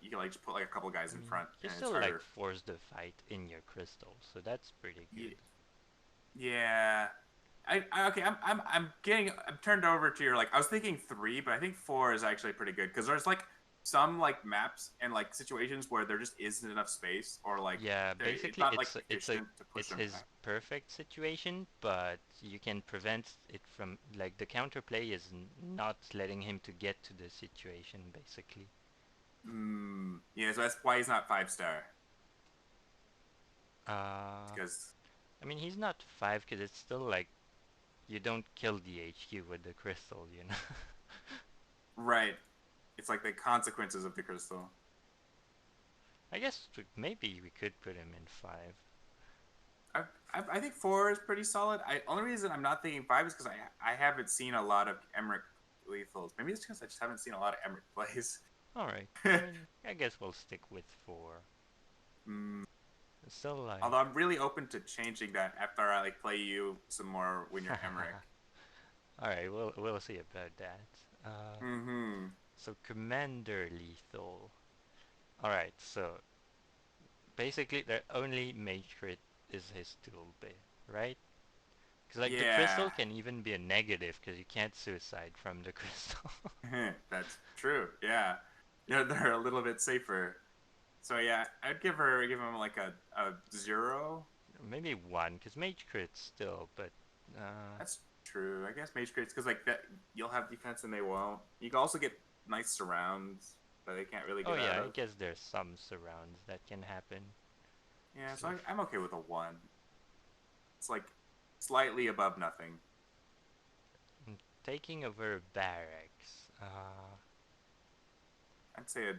you can like just put like a couple guys I in mean, front, you and it's still like harder. force the fight in your crystal, so that's pretty good. Yeah. Okay. I'm turned over to your like. I was thinking three, but I think four is actually pretty good because there's like some like maps and like situations where there just isn't enough space or like Yeah, it's basically not like it's efficient to push it's them his back. perfect situation, but you can prevent it from like the counterplay is not letting him to get to the situation basically. Yeah, so that's why he's not 5 star Uh, because I mean he's not five because it's still like you don't kill the HQ with the crystal, you know. right, it's like the consequences of the crystal. I guess maybe we could put him in five. I think four is pretty solid. I only reason I'm not thinking five is because I haven't seen a lot of Emeric lethals. Maybe it's because I just haven't seen a lot of Emeric plays. All right. I mean, I guess we'll stick with four. mm, It's still like Although I'm really open to changing that after I like play you some more when you're Emeric. all right, we'll see about that. Mm-hmm. So Commander Lethal. All right, so basically the only mage crit is his tool bit, right? Because like the Yeah, crystal can even be a negative because you can't suicide from the crystal. that's true. Yeah, they're a little bit safer. So yeah, I'd give him like a zero. Maybe one because mage crit still, but That's true. I guess mage crates because like that you'll have defense and they won't. You can also get nice surrounds that they can't really oh get yeah, out I of. guess there's some surrounds that can happen. Yeah, So so I'm okay with a one. It's like slightly above nothing. taking over barracks. I'd say a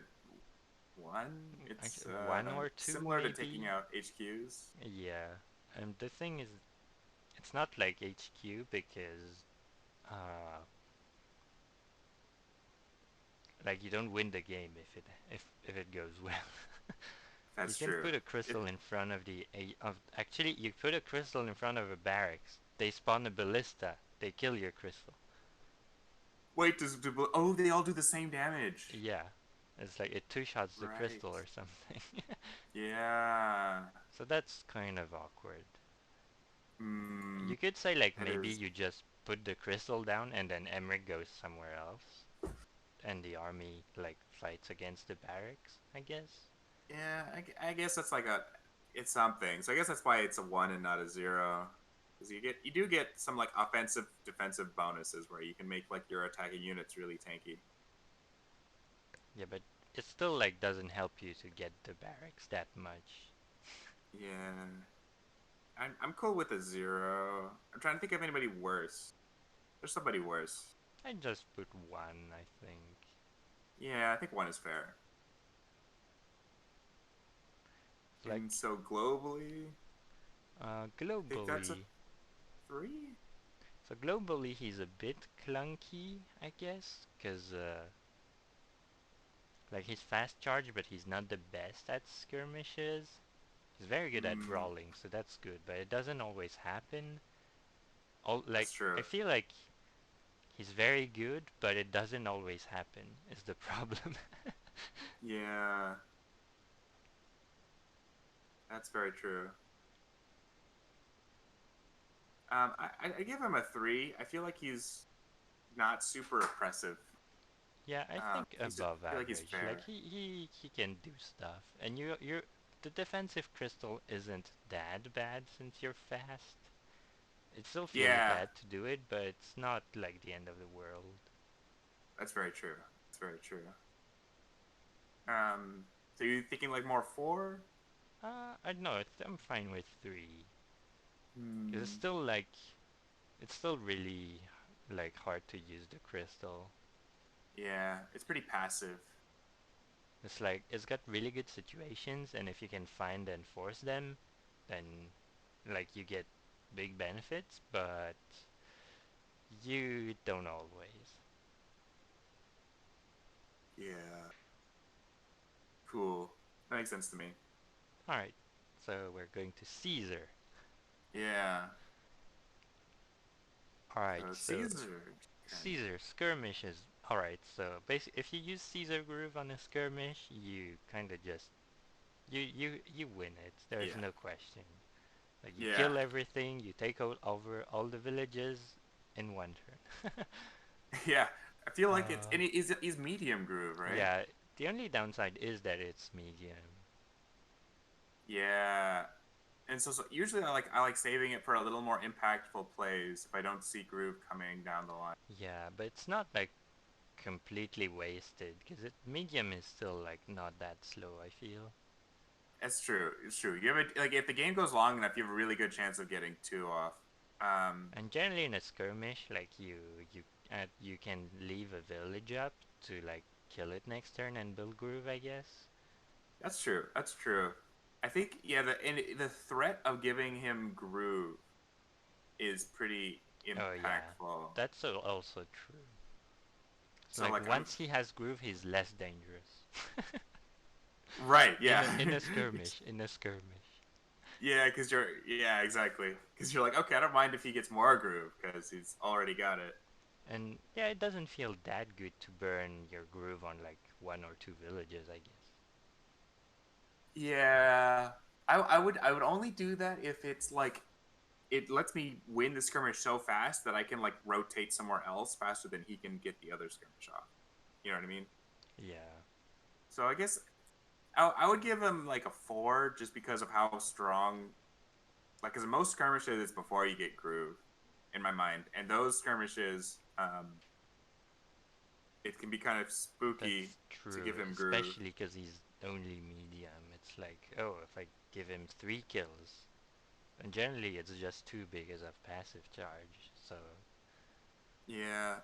one. It's Actually, one or two similar to taking maybe. out HQs. Yeah, and the thing is, it's not like HQ because uh, like you don't win the game if it goes well. You That's can true. put a It crystal in front of actually you put a crystal in front of a barracks. They spawn a ballista. They kill your crystal. wait does oh they all do the same damage. Yeah, it's like it two shots the Right. crystal or something. Yeah. So that's kind of awkward. Hmm. You could say like That maybe is. you just put the crystal down and then Emeric goes somewhere else, and the army like fights against the barracks. I guess. Yeah, I guess that's like a it's something. So I guess that's why it's a one and not a zero. Because you do get some like offensive defensive bonuses where you can make like your attacking units really tanky. Yeah, but it still like doesn't help you to get the barracks that much. Yeah, I'm cool with a zero. I'm trying to think of anybody worse. There's somebody worse. I just put one, I think. Yeah, I think one is fair. Like And so globally, I think that's a globally, three. so globally he's a bit clunky, I guess, cause like he's fast charge, but he's not the best at skirmishes. He's very good at Hmm, brawling, so that's good, but it doesn't always happen. Like that's true. I feel like he's very good, but it doesn't always happen. Is the problem? Yeah, that's very true. I give him a three. I feel like he's not super oppressive. Yeah, I think I above feel like he's average. Like fair. he can do stuff, and you're the defensive crystal isn't that bad since you're fast. It still feels Yeah, bad to do it, but it's not like the end of the world. that's very true. That's very true. Um, so you thinking like more four? I don't know. I'm fine with three, cause Hmm. it's still really like hard to use the crystal. Yeah, it's pretty passive. It's like it's got really good situations, and if you can find and force them, then like you get big benefits, but you don't always. Yeah. Cool. That makes sense to me. All right, so we're going to Caesar. Yeah. All right, So so Caesar can. Caesar skirmishes. All right, so basically, if you use Caesar Groove on a skirmish, you kind of just you win it. There's Yeah. no question. Like you Yeah. kill everything, you take over all the villages in one turn. Yeah. I feel like it's uh, and he's medium groove, right? yeah. The only downside is that it's medium. Yeah. And so usually I like saving it for a little more impactful plays if I don't see groove coming down the line. Yeah, but it's not like completely wasted because it medium is still like not that slow. I feel. It's true. It's true. You have like if the game goes long enough, you have a really good chance of getting two off. Um, And generally in a skirmish, like you can leave a village up to like kill it next turn and build groove, I guess. that's true. That's true. I think yeah. The threat of giving him groove is pretty Oh yeah, impactful. that's also true. It's So like like I'm once he has groove, he's less dangerous. right. in Yeah. in a skirmish, in a skirmish. Yeah, because yeah, exactly. Because you're like, okay, I don't mind if he gets more groove because he's already got it. And yeah, it doesn't feel that good to burn your groove on like one or two villages, I guess. Yeah, I would only do that if it's like it lets me win the skirmish so fast that I can like rotate somewhere else faster than he can get the other skirmish off. You know what I mean? Yeah. So I guess I would give him like a four just because of how strong. Like, because most skirmishes is before you get groove, in my mind, and those skirmishes, it can be kind of spooky That's to true, give him groove. especially because he's only medium. It's like, oh, if I give him 3 kills, and generally it's just two because of passive charge. So Yeah,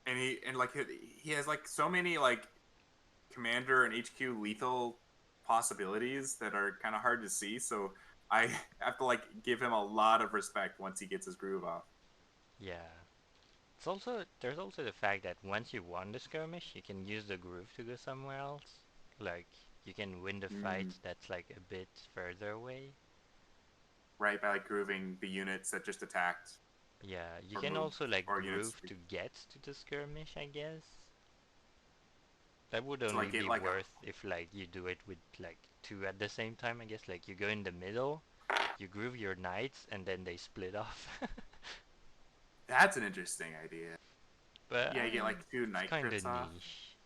and like he has like so many like commander and HQ lethal possibilities that are kind of hard to see. So I have to like give him a lot of respect once he gets his groove off. yeah, there's also the fact that once you won the skirmish, you can use the groove to go somewhere else. Like you can win the Mm, fight that's like a bit further away. right, by like grooving the units that just attacked Yeah, you or can moved also like or units. groove to get to the skirmish, I guess. That would So only like get be like a worth if like you do it with like two at the same time, I guess. Like you go in the middle, you groove your knights, and then they split off. that's an interesting idea. But Yeah, you get like two it's night kind of crits off. niche.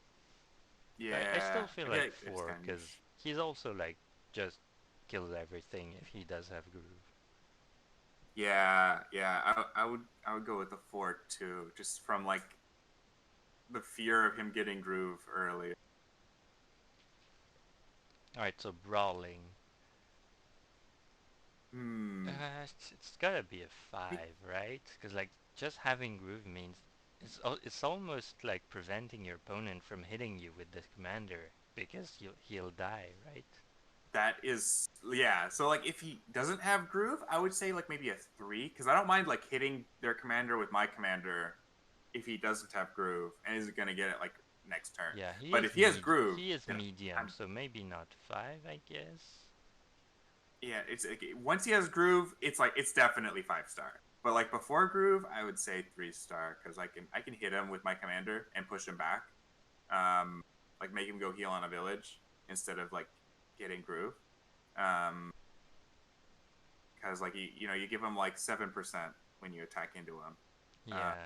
But I Yeah, still feel I feel like like it's four, kind of because niche. he's also like just kills everything if he does have groove. Yeah, yeah, I would go with the four too, just from like the fear of him getting groove early. Alright, so brawling. Hmm. It's gotta be a five, right? Because like just having groove means it's almost like preventing your opponent from hitting you with the commander because he'll die, right? That is, yeah. So like, if he doesn't have groove, I would say like maybe a three, because I don't mind like hitting their commander with my commander if he doesn't have groove and isn't gonna get it like next turn. Yeah, But if he has groove, he is then medium, I'm so maybe not five, I guess. yeah. It's like, once he has groove, it's like it's definitely 5 star. But like before groove, I would say 3 star because I can hit him with my commander and push him back. Um, like make him go heal on a village instead of like getting groove. Um, because like you give them like 7% when you attack into them, Yeah,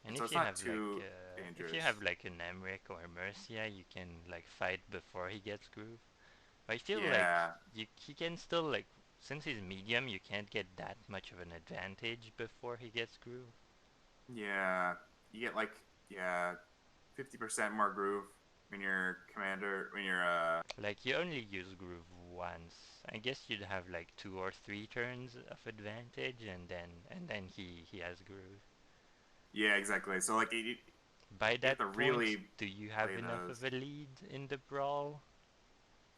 and and so it's not too if you have dangerous. like an Emeric or a Mercia, you can like fight before he gets groove. I feel like Yeah, he can still like since he's medium, you can't get that much of an advantage before he gets groove. yeah, you get like yeah 50% more groove when you're commander when you're Like you only use groove once. I guess you'd have like 2 or 3 turns of advantage, and then he has groove. yeah, exactly. So like By you have that to point, really do you have play enough those. of a lead in the brawl?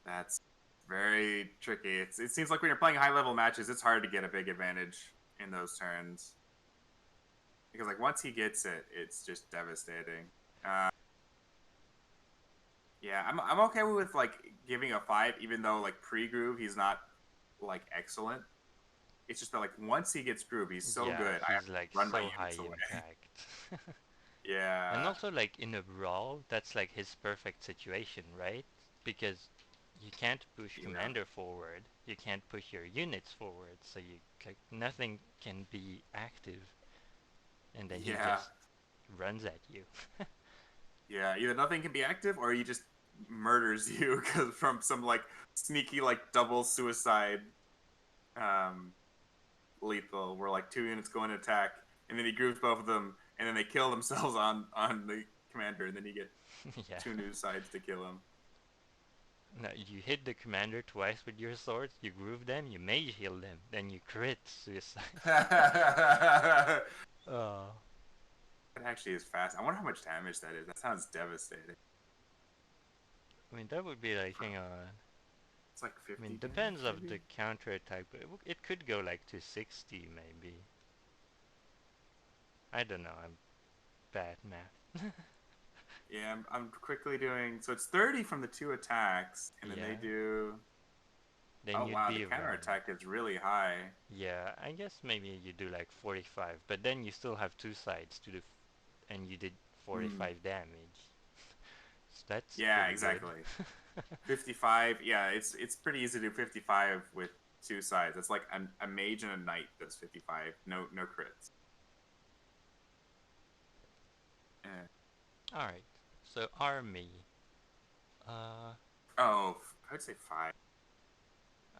That's very tricky. It seems like when you're playing high level matches, it's hard to get a big advantage in those turns because like once he gets it, it's just devastating. Uh, yeah, I'm okay with like giving a 5, even though like pre groove he's not like excellent. It's just that like once he gets groove, he's so Yeah, good. I have he's to like run my so high units away. impact. And Yeah, also like in a brawl, that's like his perfect situation, right? Because you can't push yeah, commander forward, you can't push your units forward, so you like nothing can be active, and then he yeah, just runs at you. yeah. Either nothing can be active or he just murders you because from some like sneaky like double suicide um lethal where like 2 units go in attack and then he groups both of them and then they kill themselves on the commander and then you get Yeah. two new sides to kill him. No, you hit the commander twice with your swords, you groove them, you mage heal them, then you crit suicide. That Oh. actually is fast. I wonder how much damage that is. That sounds devastating. I mean, that would be like, hang on. It's like I mean, 50 depends damage of maybe. the counter attack, but it could go like to 60 maybe. I don't know, I'm bad math. Yeah, I'm quickly doing. So it's 30 from the two attacks, and then they Yeah, do. then Oh you'd wow, the be counter around. attack is really high. Yeah, I guess maybe you do like 45, but then you still have two sides to and you did Hmm. 45 damage. So that's Yeah, pretty good. exactly. 55. Yeah, it's pretty easy to do 55 with two sides. It's like a mage and a knight does 55. No crits. Eh. Alright, so army. Uh, Oh, I'd say 5.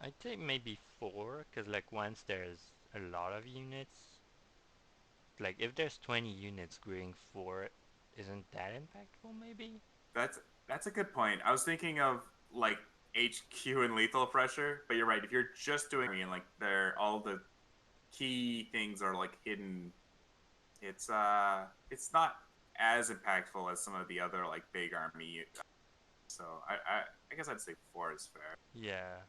I'd say maybe 4, because like once there's a lot of units, like if there's 20 units growing 4, isn't that impactful maybe? That's a good point. I was thinking of like HQ and lethal pressure, but you're right. If you're just doing and like they're all the key things are like hidden, it's not as impactful as some of the other like big army. So I guess I'd say 4 is fair. Yeah.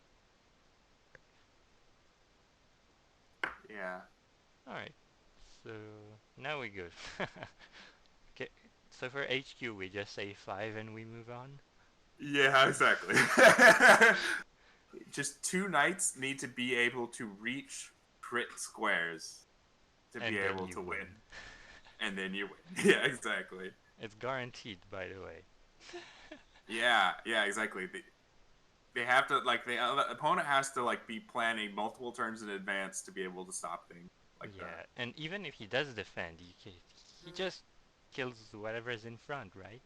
Yeah. Alright, so now we good. Okay, so for HQ we just say 5 and we move on? Yeah, exactly. Just two knights need to be able to reach crit squares to be And then able you to win, win. and then you win. Yeah, exactly. It's guaranteed, by the way. Yeah, yeah, exactly. They have to like the opponent has to like be planning multiple turns in advance to be able to stop things like that. Yeah, and even if he does defend, he just kills whatever's in front, right?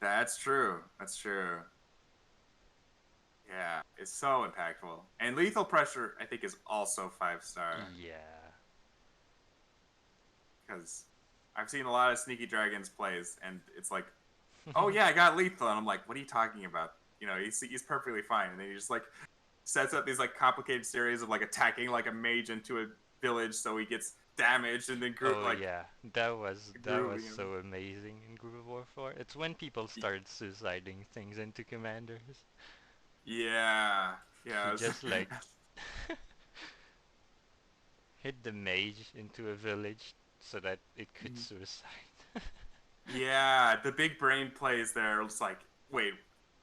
That's true. That's true. Yeah, it's so impactful. And lethal pressure, I think, is also 5 star Yeah. because I've seen a lot of Sneaky Dragons plays, and it's like, oh yeah, I got lethal, and I'm like, what are you talking about? You know, he's perfectly fine, and then he just like sets up these like complicated series of like attacking like a mage into a village, so he gets damaged, and then Oh yeah, that was grooving him. so amazing in Group of War 4. It's when people start suiciding things into commanders. Yeah, He yeah. just like hit the mage into a village so that it could suicide. Yeah, the big brain plays there. It's like, wait,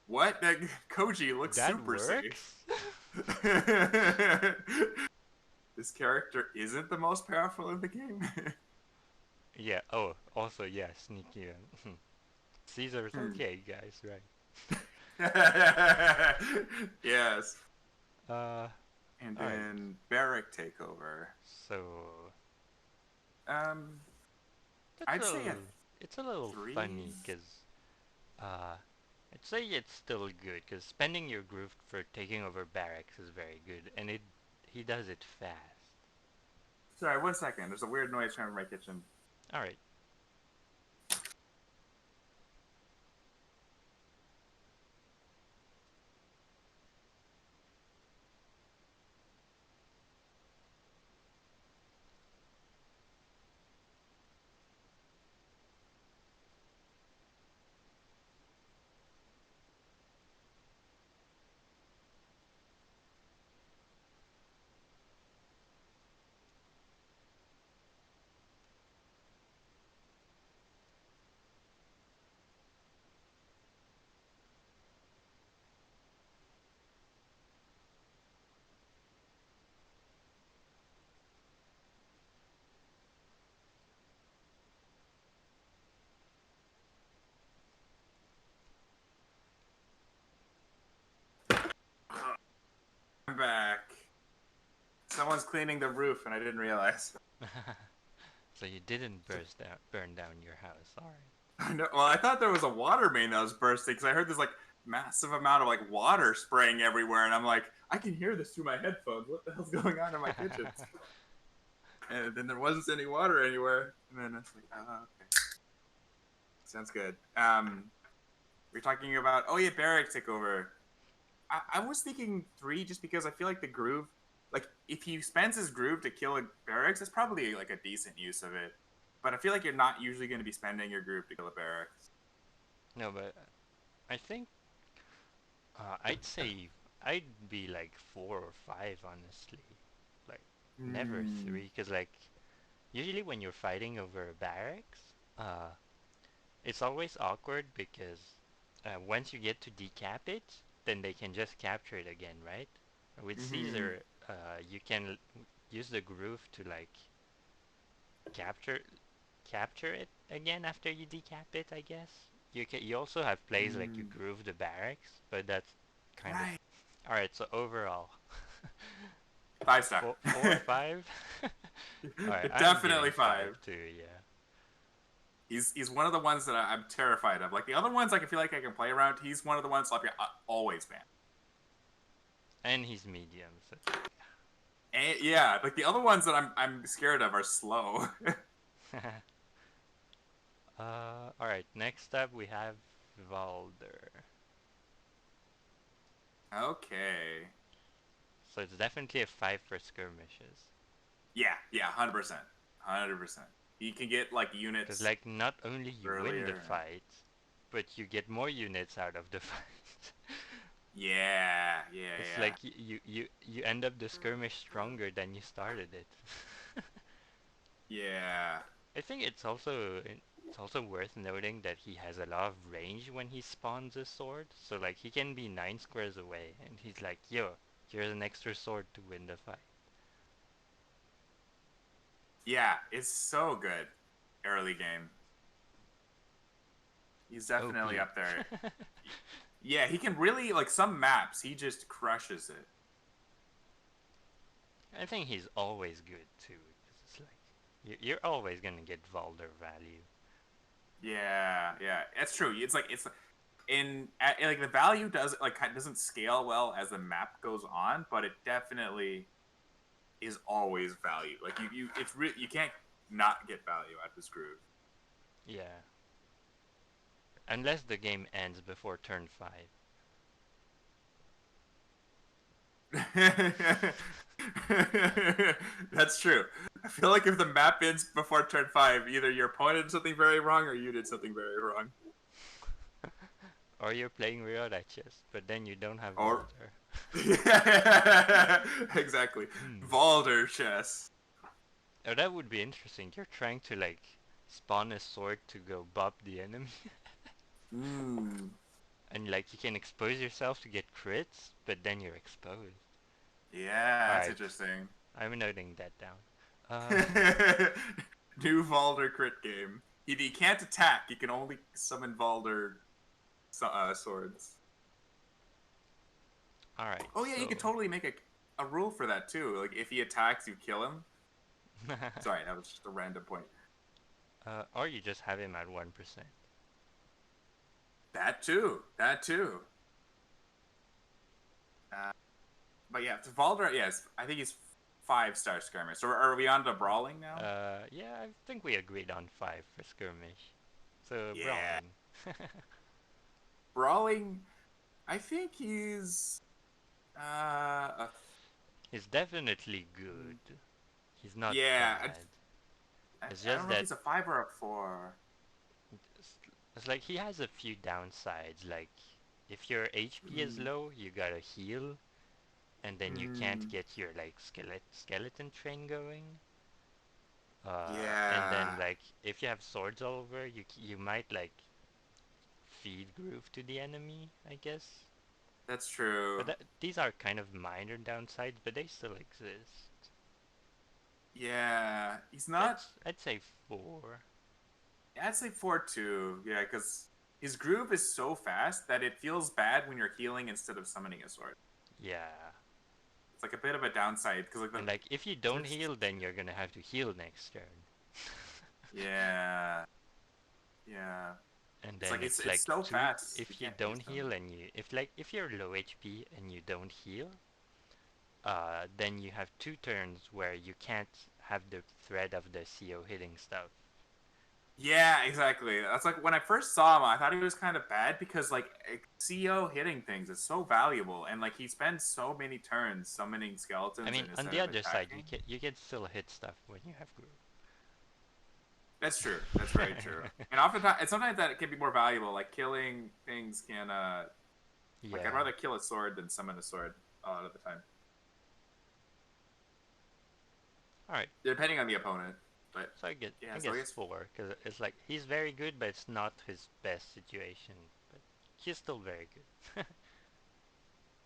what? That Koji looks That super safe. works? This character isn't the most powerful in the game. Yeah, oh, also yeah, sneaky. Caesar's okay, guys, right? Yes. Uh, And alright. then Barrack takeover. So Um, that's I'd say a it's a little 3. funny because uh, I'd say it's still good because spending your groove for taking over barracks is very good, and he does it fast. Sorry, 1 second. There's a weird noise from my kitchen. All right. Someone's cleaning the roof, and I didn't realize. So you didn't burn down your house. All right. No, well, I thought there was a water main that was bursting because I heard this like massive amount of like water spraying everywhere, and I'm like, I can hear this through my headphones. What the hell's going on in my kitchen? And then there wasn't any water anywhere, and then it's like, oh, okay, sounds good. We're talking about Barrack took over. I was thinking 3 just because I feel like the groove, like if he spends his groove to kill a barracks, that's probably like a decent use of it. But I feel like you're not usually going to be spending your groove to kill a barracks. No, but I think I'd say I'd be like 4 or 5, honestly. Like never Hmm. 3, cause like usually when you're fighting over barracks, it's always awkward because once you get to decap it, then they can just capture it again, right? With Mm-hmm. Caesar, you can use the groove to like capture capture it again after you decap it, I guess. You also have plays like you Mm. groove the barracks, but that's kind of Right. all right. So overall, 5 star. 4 or 5. All right, I'm Definitely giving 5 5. too. Yeah, He's one of the ones that I'm terrified of. Like the other ones, like I feel like I can play around. He's one of the ones I'll be always ban. and he's medium, so it's And, yeah, like the other ones that I'm scared of are slow. like. All right. Next up, we have Valder. Okay. So it's definitely a 5 for skirmishes. Yeah, 100%, 100%. You can get like Because units like not only you win the earlier. fight, but you get more units out of the fight. Yeah, yeah, It's yeah, like you end up the skirmish stronger than you started it. yeah. I think it's also worth noting that he has a lot of range when he spawns a sword. So like he can be 9 squares away, and he's like, "Yo, here's an extra sword to win the fight." Yeah, it's so good. Early game. He's definitely OP. up there. Yeah, he can really like some maps. He just crushes it. I think he's always good too, because it's like you're always gonna get Valder value. Yeah, it's true. It's like the value doesn't scale well as the map goes on, but it definitely is always value. Like you can't not get value out of this groove. Yeah, unless the game ends before turn 5. That's true. I feel like if the map ends before turn 5, either your opponent did something very wrong or you did something very wrong. Or you're playing Riota chess, but then you don't have Or Valder. exactly. Hmm. Valder chess. Oh, that would be interesting. You're trying to like spawn a sword to go bop the enemy, Mm, and like you can expose yourself to get crits, but then you're exposed. yeah, All that's right, interesting. I'm noting that down. Uh, New Valder crit game. He can't attack. He can only summon Valder swords. all right, Oh yeah, you could so totally make a rule for that too. Like if he attacks, you kill him. Sorry, that was just a random point. or you just have him at 1%. That too. That too. Uh, but yeah, to Valder, yes, I think he's 5 star skirmish. So are we on to brawling now? Yeah, I think we agreed on 5 for skirmish. So Yeah, brawling. brawling. I think he's a He's definitely good. He's not yeah. bad. It's I don't just know if that he's a 5 or a 4. it's, it's like he has a few downsides. Like if your HP is Mm, low, you gotta heal, and then you can't mm, get your like skeleton train going. And then yeah, like if you have swords all over, you might like feed groove to the enemy, I guess. that's true. But these are kind of minor downsides, but they still exist. Yeah, he's not. I'd say 4. I'd say 4 too. Yeah, because his groove is so fast that it feels bad when you're healing instead of summoning a sword. Yeah. It's like a bit of a downside because like And the like if you don't there's heal, then you're gonna have to heal next turn. yeah, yeah. And It's then like it's it's like so two. fast you If you can't don't use them. heal and you if you're low HP and you don't heal, then you have 2 turns where you can't have the threat of the CO hitting stuff. Yeah, exactly. That's like when I first saw him, I thought he was kind of bad because like CO hitting things is so valuable, and like he spends so many turns summoning I skeletons mean, and on instead the of other side, attacking. you can still hit stuff when you have groove. That's true. That's very true. And oftentimes, and sometimes that can be more valuable. Like killing things can, like I'd Yeah. rather kill a sword than summon a sword a lot of the time, All right. depending on the opponent. But So yeah, I so I guess guess 4 because it's like he's very good, but it's not his best situation. But he's still very good.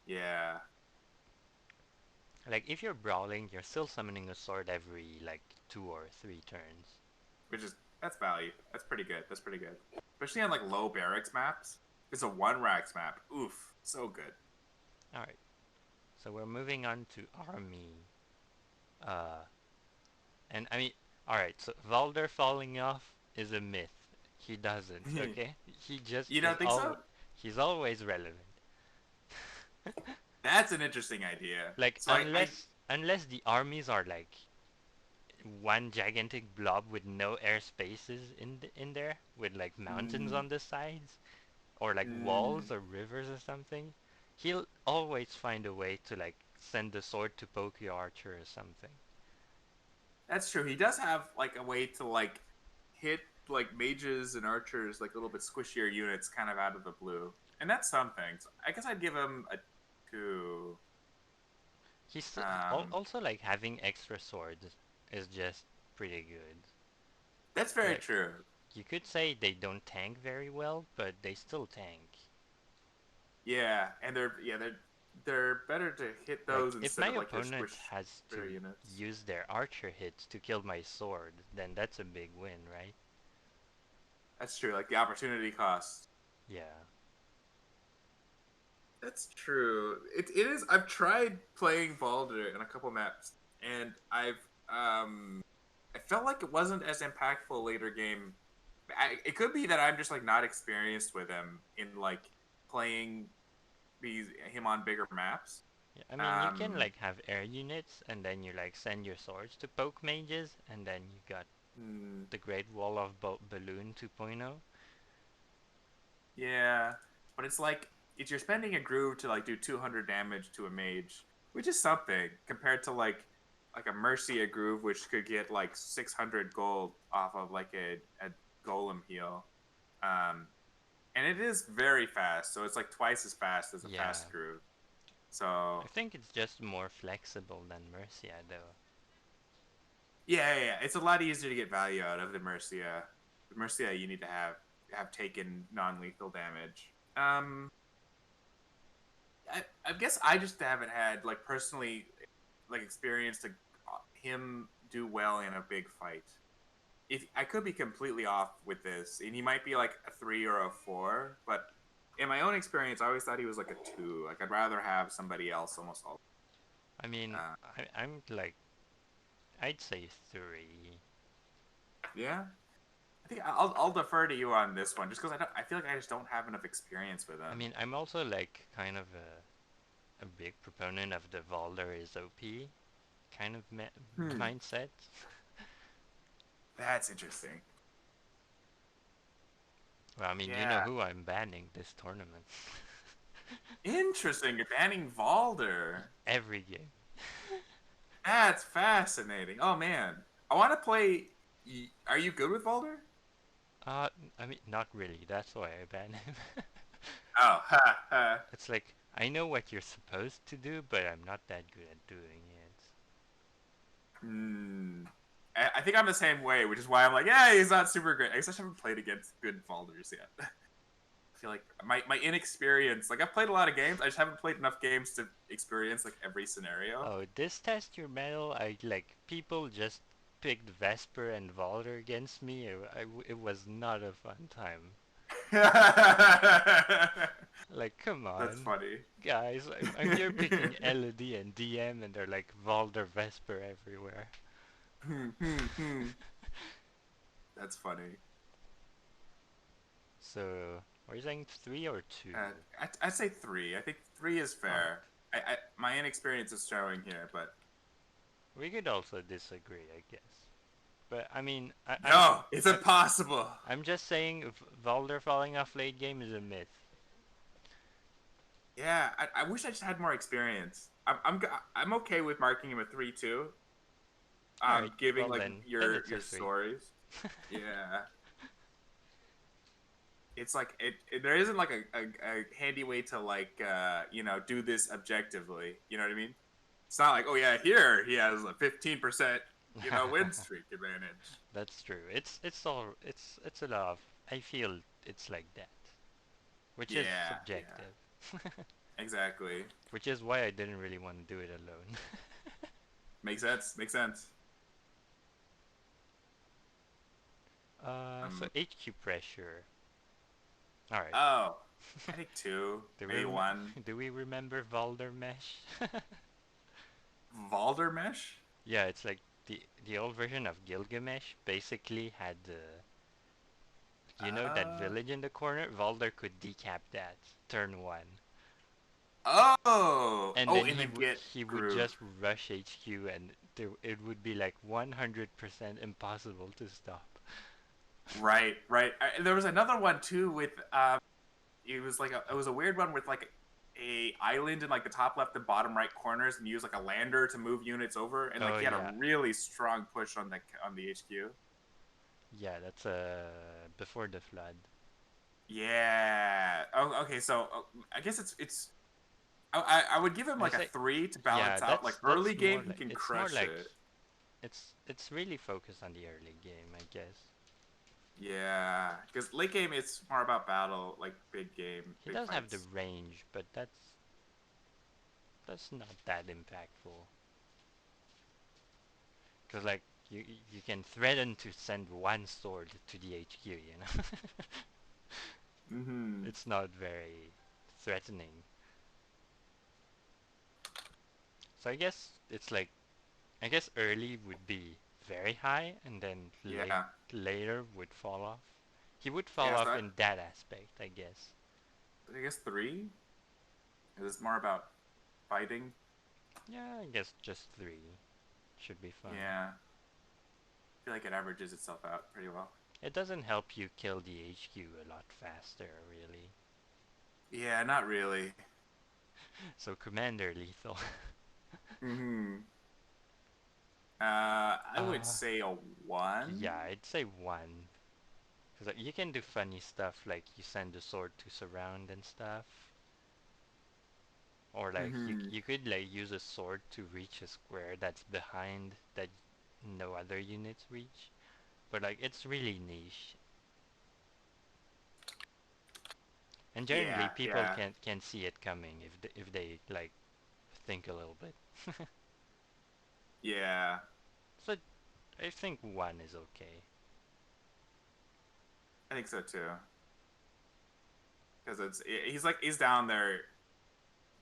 yeah, Like if you're brawling, you're still summoning a sword every like 2 or 3 turns. which is that's value. That's pretty good. That's pretty good, especially on like low barracks maps. It's a one racks map. Oof, so good. All right. So we're moving on to army. Uh, and I mean, all right. So Valder falling off is a myth. He doesn't. Okay. He just You is don't think all. so? He's always relevant. That's an interesting idea. Like So I unless the armies are like one gigantic blob with no air spaces in there with like mountains mm, on the sides or like mm, walls or rivers or something, he'll always find a way to like send the sword to poke your archer or something. that's true. He does have like a way to like hit like mages and archers like a little bit squishier units kind of out of the blue, and that's something. So I guess I'd give him a 2. He's Um, also like having extra swords is just pretty good. that's very Like true. you could say they don't tank very well, but they still tank. Yeah, and they're better to hit Like those if my instead of like your opponent squish has bigger to units. use their archer hits to kill my sword, then that's a big win, right? That's true. Like the opportunity cost. Yeah. That's true. It is. I've tried playing Valder in a couple maps, and I felt like it wasn't as impactful later game. It could be that I'm just like not experienced with him in like playing these him on bigger maps. Yeah, I mean, you can Um, like have air units and then you like send your swords to poke mages and then you got hmm, the Great Wall of Balloon 2.0. yeah, but it's like if you're spending a groove to like do 200 damage to a mage, which is something compared to like a Mercia groove, which could get like 600 gold off of like a golem heal. Um, and it is very fast, so it's like twice as fast as a Yeah. fast groove. So I think it's just more flexible than Mercia though. yeah, it's a lot easier to get value out of the Mercia. The Mercia you need to have taken non-lethal damage. I guess I just haven't had like personally like experienced him do well in a big fight. If I could be completely off with this, and he might be like a 3 or a 4, but in my own experience, I always thought he was like a 2. Like I'd rather have somebody else almost all. I mean, Uh, I'm like, I'd say 3. yeah, I think I'll defer to you on this one, just because I feel like I just don't have enough experience with I him. mean, I'm also like kind of a big proponent of the Valder is OP kind of Hmm, mindset. that's interesting. Well, I mean, you know Yeah, who I'm banning this tournament. interesting. You're banning Valder. Every game. That's fascinating. Oh man, I want to play. Are you good with Valder? Uh, I mean, not really. That's why I ban him. Oh, ha ha. It's like, I know what you're supposed to do, but I'm not that good at doing it. Hmm. I think I'm the same way, which is why I'm like, yeah, he's not super great. I guess I haven't played against good Valders yet. I feel like my inexperience. Like I've played a lot of games, I just haven't played enough games to experience like every scenario. Oh, this test your metal, like, people just picked Vesper and Valder against me. It was not a fun time. Like, come That's on, funny. guys. I'm here picking LED and DM, and they're like Valder Vesper everywhere. That's funny. So, are you saying three or two? I'd say three. I think three is All right. fair. My inexperience is showing here, but We could also disagree, I guess. But I mean, no, it's I, impossible. I'm just saying, Valder falling off late game is a myth. Yeah, I wish I just had more experience. I'm okay with marking him a 3-2. All right. Giving Well like then it's a your three. stories. Yeah, it's like there isn't like a handy way to like do this objectively. You know what I mean? It's not like, oh yeah, here he has a 15% win streak advantage. That's true. It's a lot of. I feel it's like that, which is Yeah, yeah, subjective. exactly. Which is why I didn't really want to do it alone. Makes sense. Makes sense. So Um. HQ pressure. All right. Oh, I think two, Do we maybe one. do we remember Valder mesh? Valder mesh. Yeah, it's like the old version of Gilgamesh. Basically had that Uh. village in the corner. Valder could decap that turn one, Oh. and Oh, then in the get he would groove. just rush HQ, and it would be like 100% impossible to stop. Right. Right. There was another one too with it was a weird one with like a island in like the top left and bottom right corners, and use like a lander to move units over, and like Oh he had a yeah, really strong push on the HQ. yeah, that's before the flood. Yeah. Oh, okay. So I guess it's I would give him I like a say, three to yeah, balance out. Like that's early more game, he like can it's more crush like it. it's really focused on the early game, I guess. Yeah, because late game it's more about battle, like big game, He big does have the fights. range, but that's not that impactful. Cause like you can threaten to send one sword to the HQ, you know. Mm-hmm. It's not very threatening. So I guess early would be very high, and then Yeah. later would fall off. He would fall Yeah. off in that aspect, I guess. I guess three is more about fighting. Yeah, I guess just three should be fine. Yeah. I feel like it averages itself out pretty well. It doesn't help you kill the HQ a lot faster, really. Yeah, not really. So Commander lethal. Mm-hmm. I would uh, say a one. yeah, I'd say one. Cause like, you can do funny stuff like you send the sword to surround and stuff. Or like Mm-hmm. you could like use a sword to reach a square that's behind that no other units reach. But like it's really niche. And generally Yeah, people yeah, can see it coming if they like think a little bit. yeah. So I think one is okay. I think so too. Because he's down there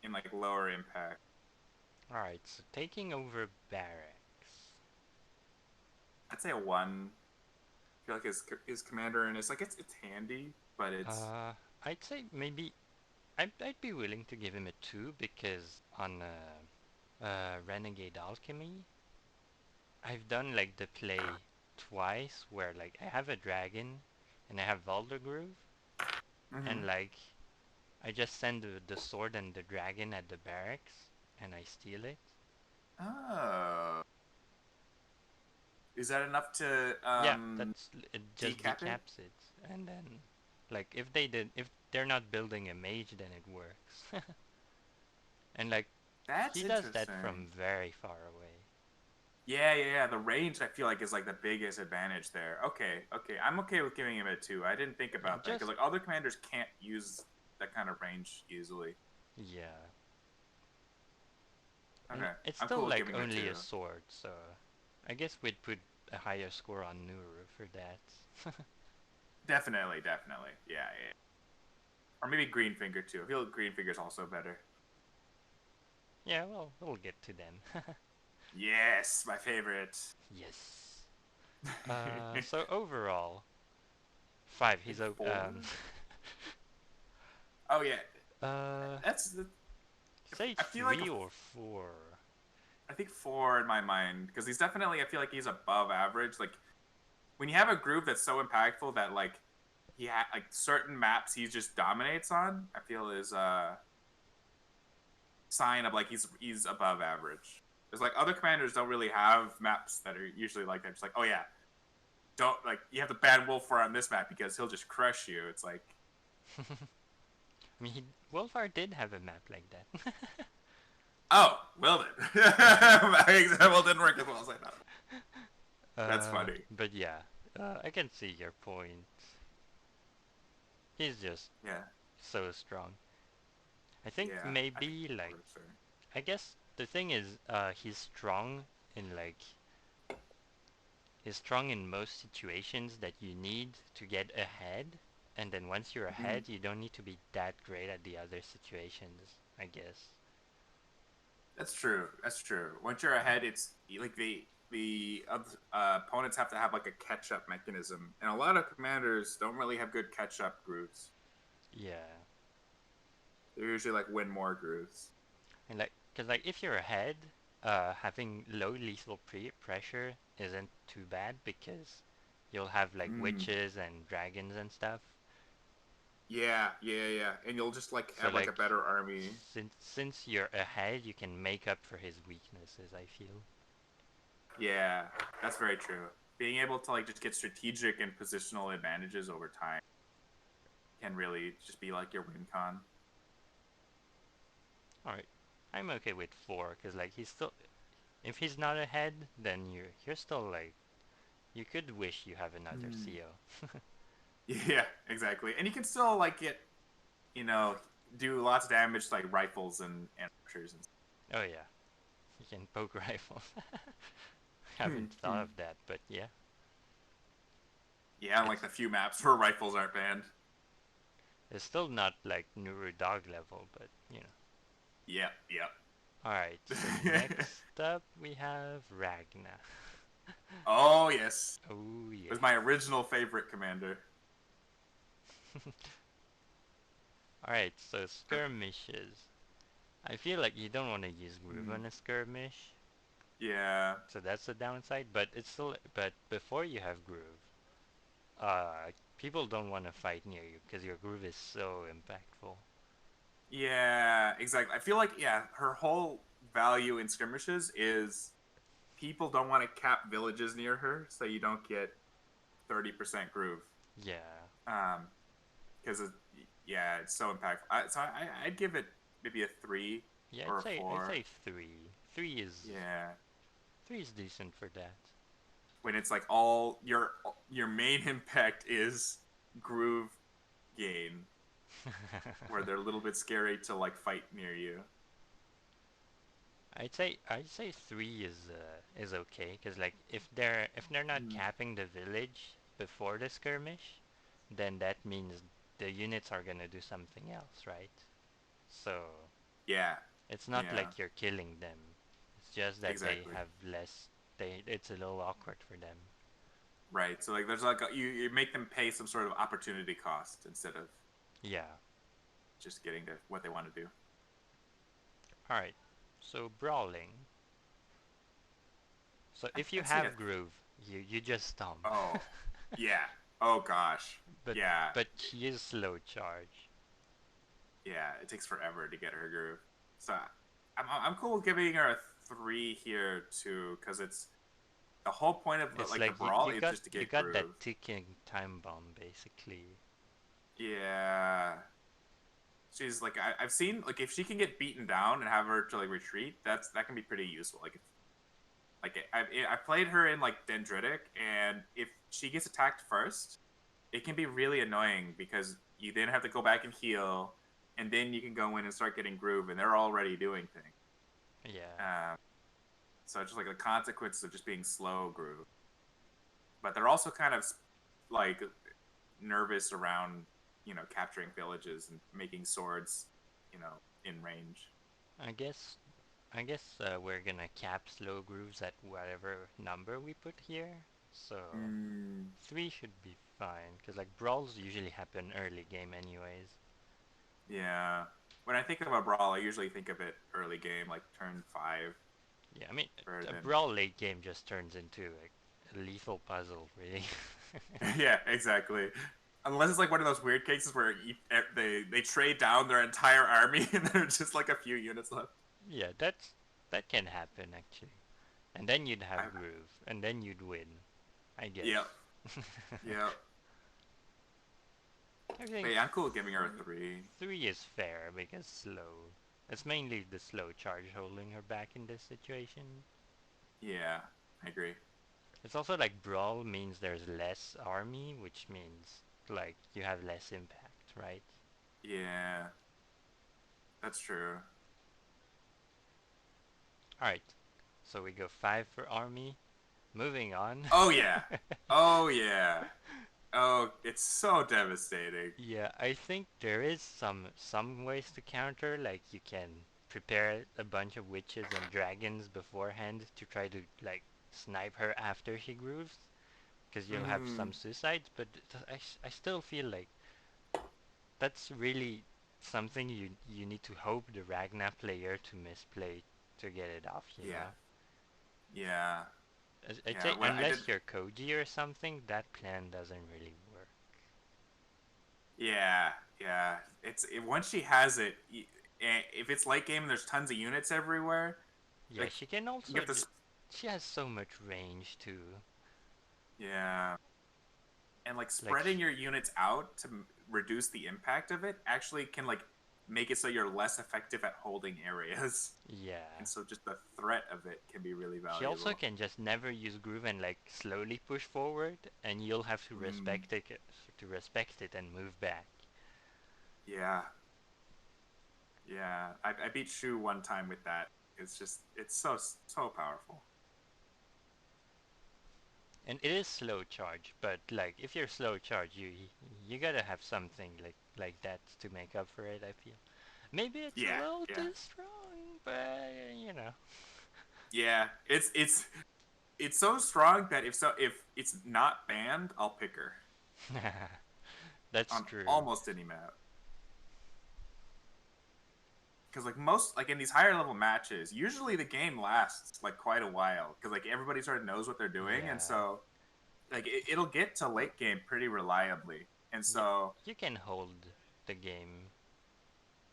in like lower impact. Alright, so taking over barracks. I'd say a one. I feel like his commander and it's like it's handy, but it's Uh, I'd say maybe I'd be willing to give him a 2 because on Renegade Alchemy, I've done like the play twice where like I have a dragon and I have Valder, mm-hmm. and like I just send the sword and the dragon at the barracks and I steal it. Oh, is that enough to Yeah, it just decap it? decaps it, and then like if they're not building a mage, then it works. And like That's he does that interesting. from very far away. Yeah, yeah, yeah. The range I feel like is like the biggest advantage there. Okay, okay. I'm okay with giving him a two. I didn't think Yeah, about that because just like other commanders can't use that kind of range easily. yeah, and Okay, it's I'm still cool with like giving him a only a two. sword, so I guess we'd put a higher score on Nuru for that. Definitely, definitely. Yeah, yeah. Or maybe Greenfinger too. I feel like Greenfinger's also better. Yeah, well, we'll get to them. Yes, my favorite. Yes. So overall, five. I think He's o- four. Oh yeah, uh, that's the. say I feel like three or four. I think four in my mind because he's definitely. I feel like he's above average. Like when you have a group that's so impactful that like like certain maps he just dominates on. I feel is sign of like he's above average. There's like other commanders don't really have maps that are usually like that. Just like, oh yeah, don't like you have to ban Wolfar on this map because he'll just crush you. It's like, I mean, Wolfar did have a map like that. oh, well then, my example didn't work as well as I thought. That's funny. But yeah, I can see your point. He's just Yeah, so strong. I think yeah. I think maybe four like is fair. I guess the thing is, he's strong in like he's strong in most situations that you need to get ahead, and then once you're Mm-hmm. ahead, you don't need to be that great at the other situations. I guess. That's true. That's true. Once you're ahead, it's like the opponents have to have like a catch up mechanism, and a lot of commanders don't really have good catch up grooves. Yeah, They're usually like win more grooves. and like, cause like if you're ahead, having low lethal pressure isn't too bad because you'll have like Mm. witches and dragons and stuff. Yeah, yeah, yeah. And you'll just like So have like a like, better army. since you're ahead, you can make up for his weaknesses. I feel. Yeah, that's very true. Being able to like just get strategic and positional advantages over time can really just be like your win con. All right, I'm okay with four because like he's still. If he's not ahead, then you're still like you could wish you have another Mm. CO. Yeah, exactly. And you can still like get, you know, do lots of damage to, like rifles and archers and Oh yeah, you can poke rifles. stuff. Haven't thought of that, but yeah, Yeah, like it's the few maps where rifles aren't banned. it's still not like Nuru dog level, but you know. Yep, yep. All right, so next up we have Ragna. Oh yes, Oh it yeah. was my original favorite commander. All right, so skirmishes. I feel like you don't want to use groove Mm, on a skirmish, yeah, so that's the downside. But it's still, but before you have groove, people don't want to fight near you because your groove is so impactful. yeah, exactly. I feel like yeah, her whole value in skirmishes is people don't want to cap villages near her, so you don't get 30% groove. Yeah, Um, because yeah, it's so impactful. I'd give it maybe a three yeah. or a I'd four. say three. Yeah, Three is decent for that. when it's like all your main impact is groove gain, where they're a little bit scary to like fight near you. I'd say three is okay because like if they're not Mm. capping the village before the skirmish, then that means the units are gonna do something else, right? So Yeah, it's not yeah, like you're killing them. It's just that they exactly. have less. It's a little awkward for them. Right. So like, there's like you make them pay some sort of opportunity cost instead of Yeah. just getting to what they want to do. All right. So brawling. So if you I'd say a have groove, you just stomp. oh yeah oh gosh but yeah but he is slow charge. yeah. It takes forever to get her groove. So I'm cool with giving her a three here too because it's the whole point of It's like the like brawl is just to you get got that groove. ticking time bomb basically. Yeah, she's like I've seen like if she can get beaten down and have her to like retreat, that can be pretty useful. Like if, like I played her in like Dendritic, and if she gets attacked first, it can be really annoying because you then have to go back and heal, and then you can go in and start getting groove, and they're already doing things. Yeah. Um, so it's just like the consequences of just being slow groove, but they're also kind of like nervous around capturing villages and making swords, in range. I guess we're gonna cap slow grooves at whatever number we put here. So Mm, 3 should be fine, because like brawls usually happen early game anyways. yeah. When I think of a brawl, I usually think of it early game, like turn 5, Yeah, I mean, rather a than. brawl late game just turns into like a lethal puzzle, really. Yeah, exactly. Unless it's like one of those weird cases where they trade down their entire army and there's just like a few units left. Yeah, that can happen actually. And then you'd I, have groove, and then you'd win, I guess. yep, yep. I But think yeah, I'm cool with giving her a 3. 3 is fair because slow. It's mainly the slow charge holding her back in this situation. Yeah, I agree. It's also like brawl means there's less army, which means like you have less impact, right? Yeah, that's true. Alright, so we go 5 for army. Moving on. Oh yeah. Oh yeah. Oh, it's so devastating. Yeah, I think there is some ways to counter, like you can prepare a bunch of witches and dragons beforehand to try to like snipe her after she grooves, because you'll have some Mm, suicides, but I still feel like that's really something you need to hope the Ragna player to misplay to get it off, you yeah. know? Yeah. I'd Yeah. say When I did. unless you're Koji or something, that plan doesn't really work. Yeah. Yeah. Once she has it, if it's late game and there's tons of units everywhere, Yeah, like she can you also have to. she has so much range too. Yeah. And like Like spreading sh your units out to reduce the impact of it actually can like make it so you're less effective at holding areas. yeah. And so just the threat of it can be really She also valuable. can just never use groove and like slowly push forward, and you'll have Mm, to respect it and move back. yeah, yeah. I beat Shu one time with that. It's so powerful. And it is slow charge, but like if you're slow charge, you gotta have something like that to make up for it. I feel maybe it's a Yeah, little yeah, too strong, but you know. yeah. It's so strong that if it's not banned, I'll pick her That's on true. almost any map. Because like most like in these higher level matches, usually the game lasts like quite a while because like everybody sort of knows what they're doing, and Yeah. so like it'll get to late game pretty reliably. And Yeah, so, you can hold the game,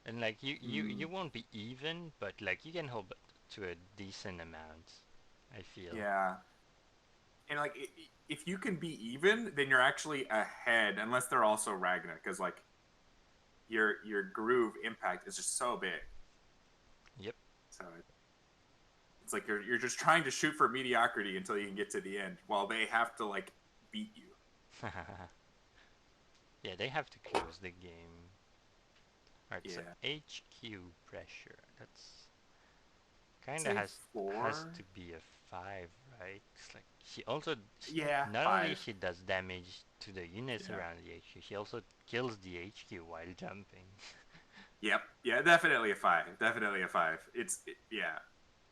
and like you mm, won't be even, but like you can hold to a decent amount. I feel. yeah, and like if you can be even, then you're actually ahead, unless they're also Ragna, because like your groove impact is just so big. Yep. So it's like you're just trying to shoot for mediocrity until you can get to the end, while they have to like beat you. Yeah, they have to close the game. Alright, so Yeah. HQ pressure. That's I'd kinda say has to 4. be a 5, right? It's like she also Yeah, not only 5. she does damage to the units Yeah. around the HQ, she also kills the HQ while jumping. Yep. Yeah, definitely a 5. Definitely a 5. Yeah.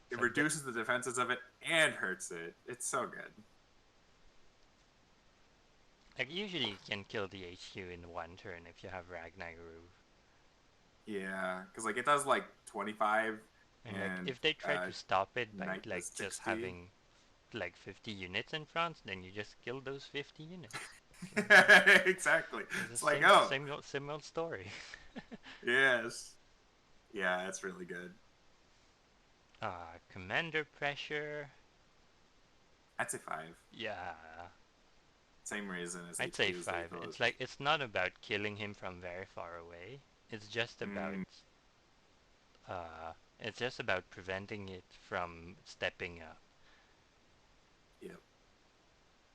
It's It like reduces the defenses of it and hurts it. It's so good. usually you can kill the HQ in one turn if you have Ragnar Groove. Yeah, because like it does like 25 And like and if they try to stop it by Knight like does just 60. having like 50 units in front, then you just kill those 50 units. Exactly. It's the It's like, same oh, same old story. yes. Yeah, that's really good. Commander pressure. I'd say 5. Yeah, Same reason as I'd say HQ is 5. lethal. It's like it's not about killing him from very far away. It's just about Mm, uh it's just about preventing it from stepping up. yep,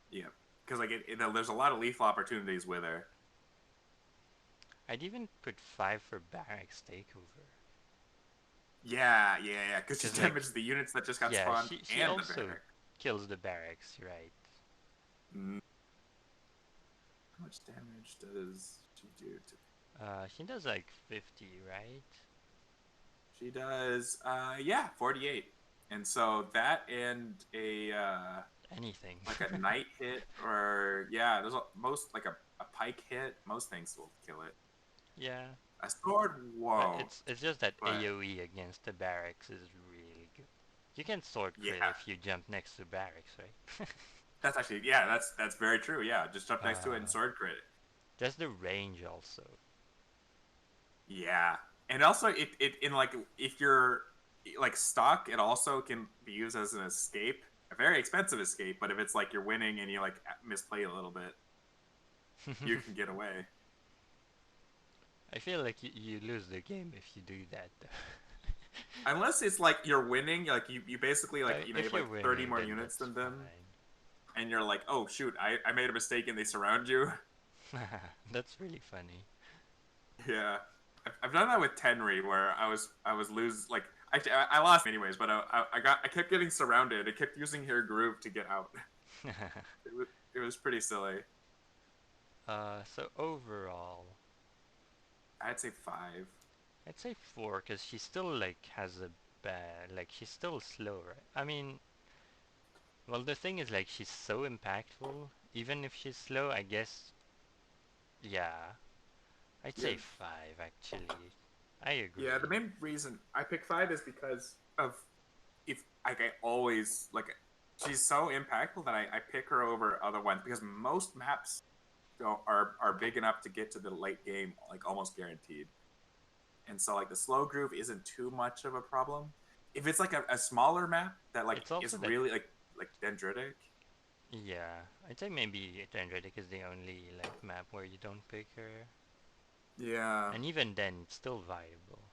yep. Because like there's a lot of lethal opportunities with her. I'd even put 5 for barracks takeover. Yeah, yeah, yeah. Because she Cause like damaged the units that just got yeah, spawned she and the also barrack. kills the barracks, right? Mm, How much damage does she do to? She does like 50, right? She does, yeah, 48. And so that and a Anything. like a knight hit, or yeah, there's most like a pike hit. Most things will kill it. Yeah, A sword but won't, it's just that but AoE against the barracks is really good. You can sword crit yeah, if you jump next to barracks, right? that's actually, yeah, that's very true. Yeah, just jump next to it and uh, sword crit. just the range also. Yeah, and also it in like if you're like stuck, it also can be used as an escape. A very expensive escape, but if it's like you're winning and you like misplay a little bit, you can get away. I feel like you lose the game if you do that. Though. Unless it's like you're winning, like you basically like you If have you're like 30 winning, more then units that's than them, fine. and you're like, oh shoot, I made a mistake and they surround you. That's really funny. Yeah, I've done that with Tenri where I was lose like I lost anyways, but I kept getting surrounded. I kept using her groove to get out. It was pretty silly. So overall, I'd say 5. I'd say 4 because she still like has a bad, like she's still slow, right? I mean, well, the thing is like she's so impactful. Even if she's slow, I guess, yeah, I'd Yeah, say 5 actually. I yeah. The agree. main reason I pick 5 is because of if like I always like she's so impactful that I pick her over other ones because most maps are big enough to get to the late game like almost guaranteed, and so like the slow groove isn't too much of a problem. If it's like a smaller map that like It's also is that, really like dendritic, yeah, I'd say maybe Dendritic is the only like map where you don't pick her, yeah, and even then, it's still viable.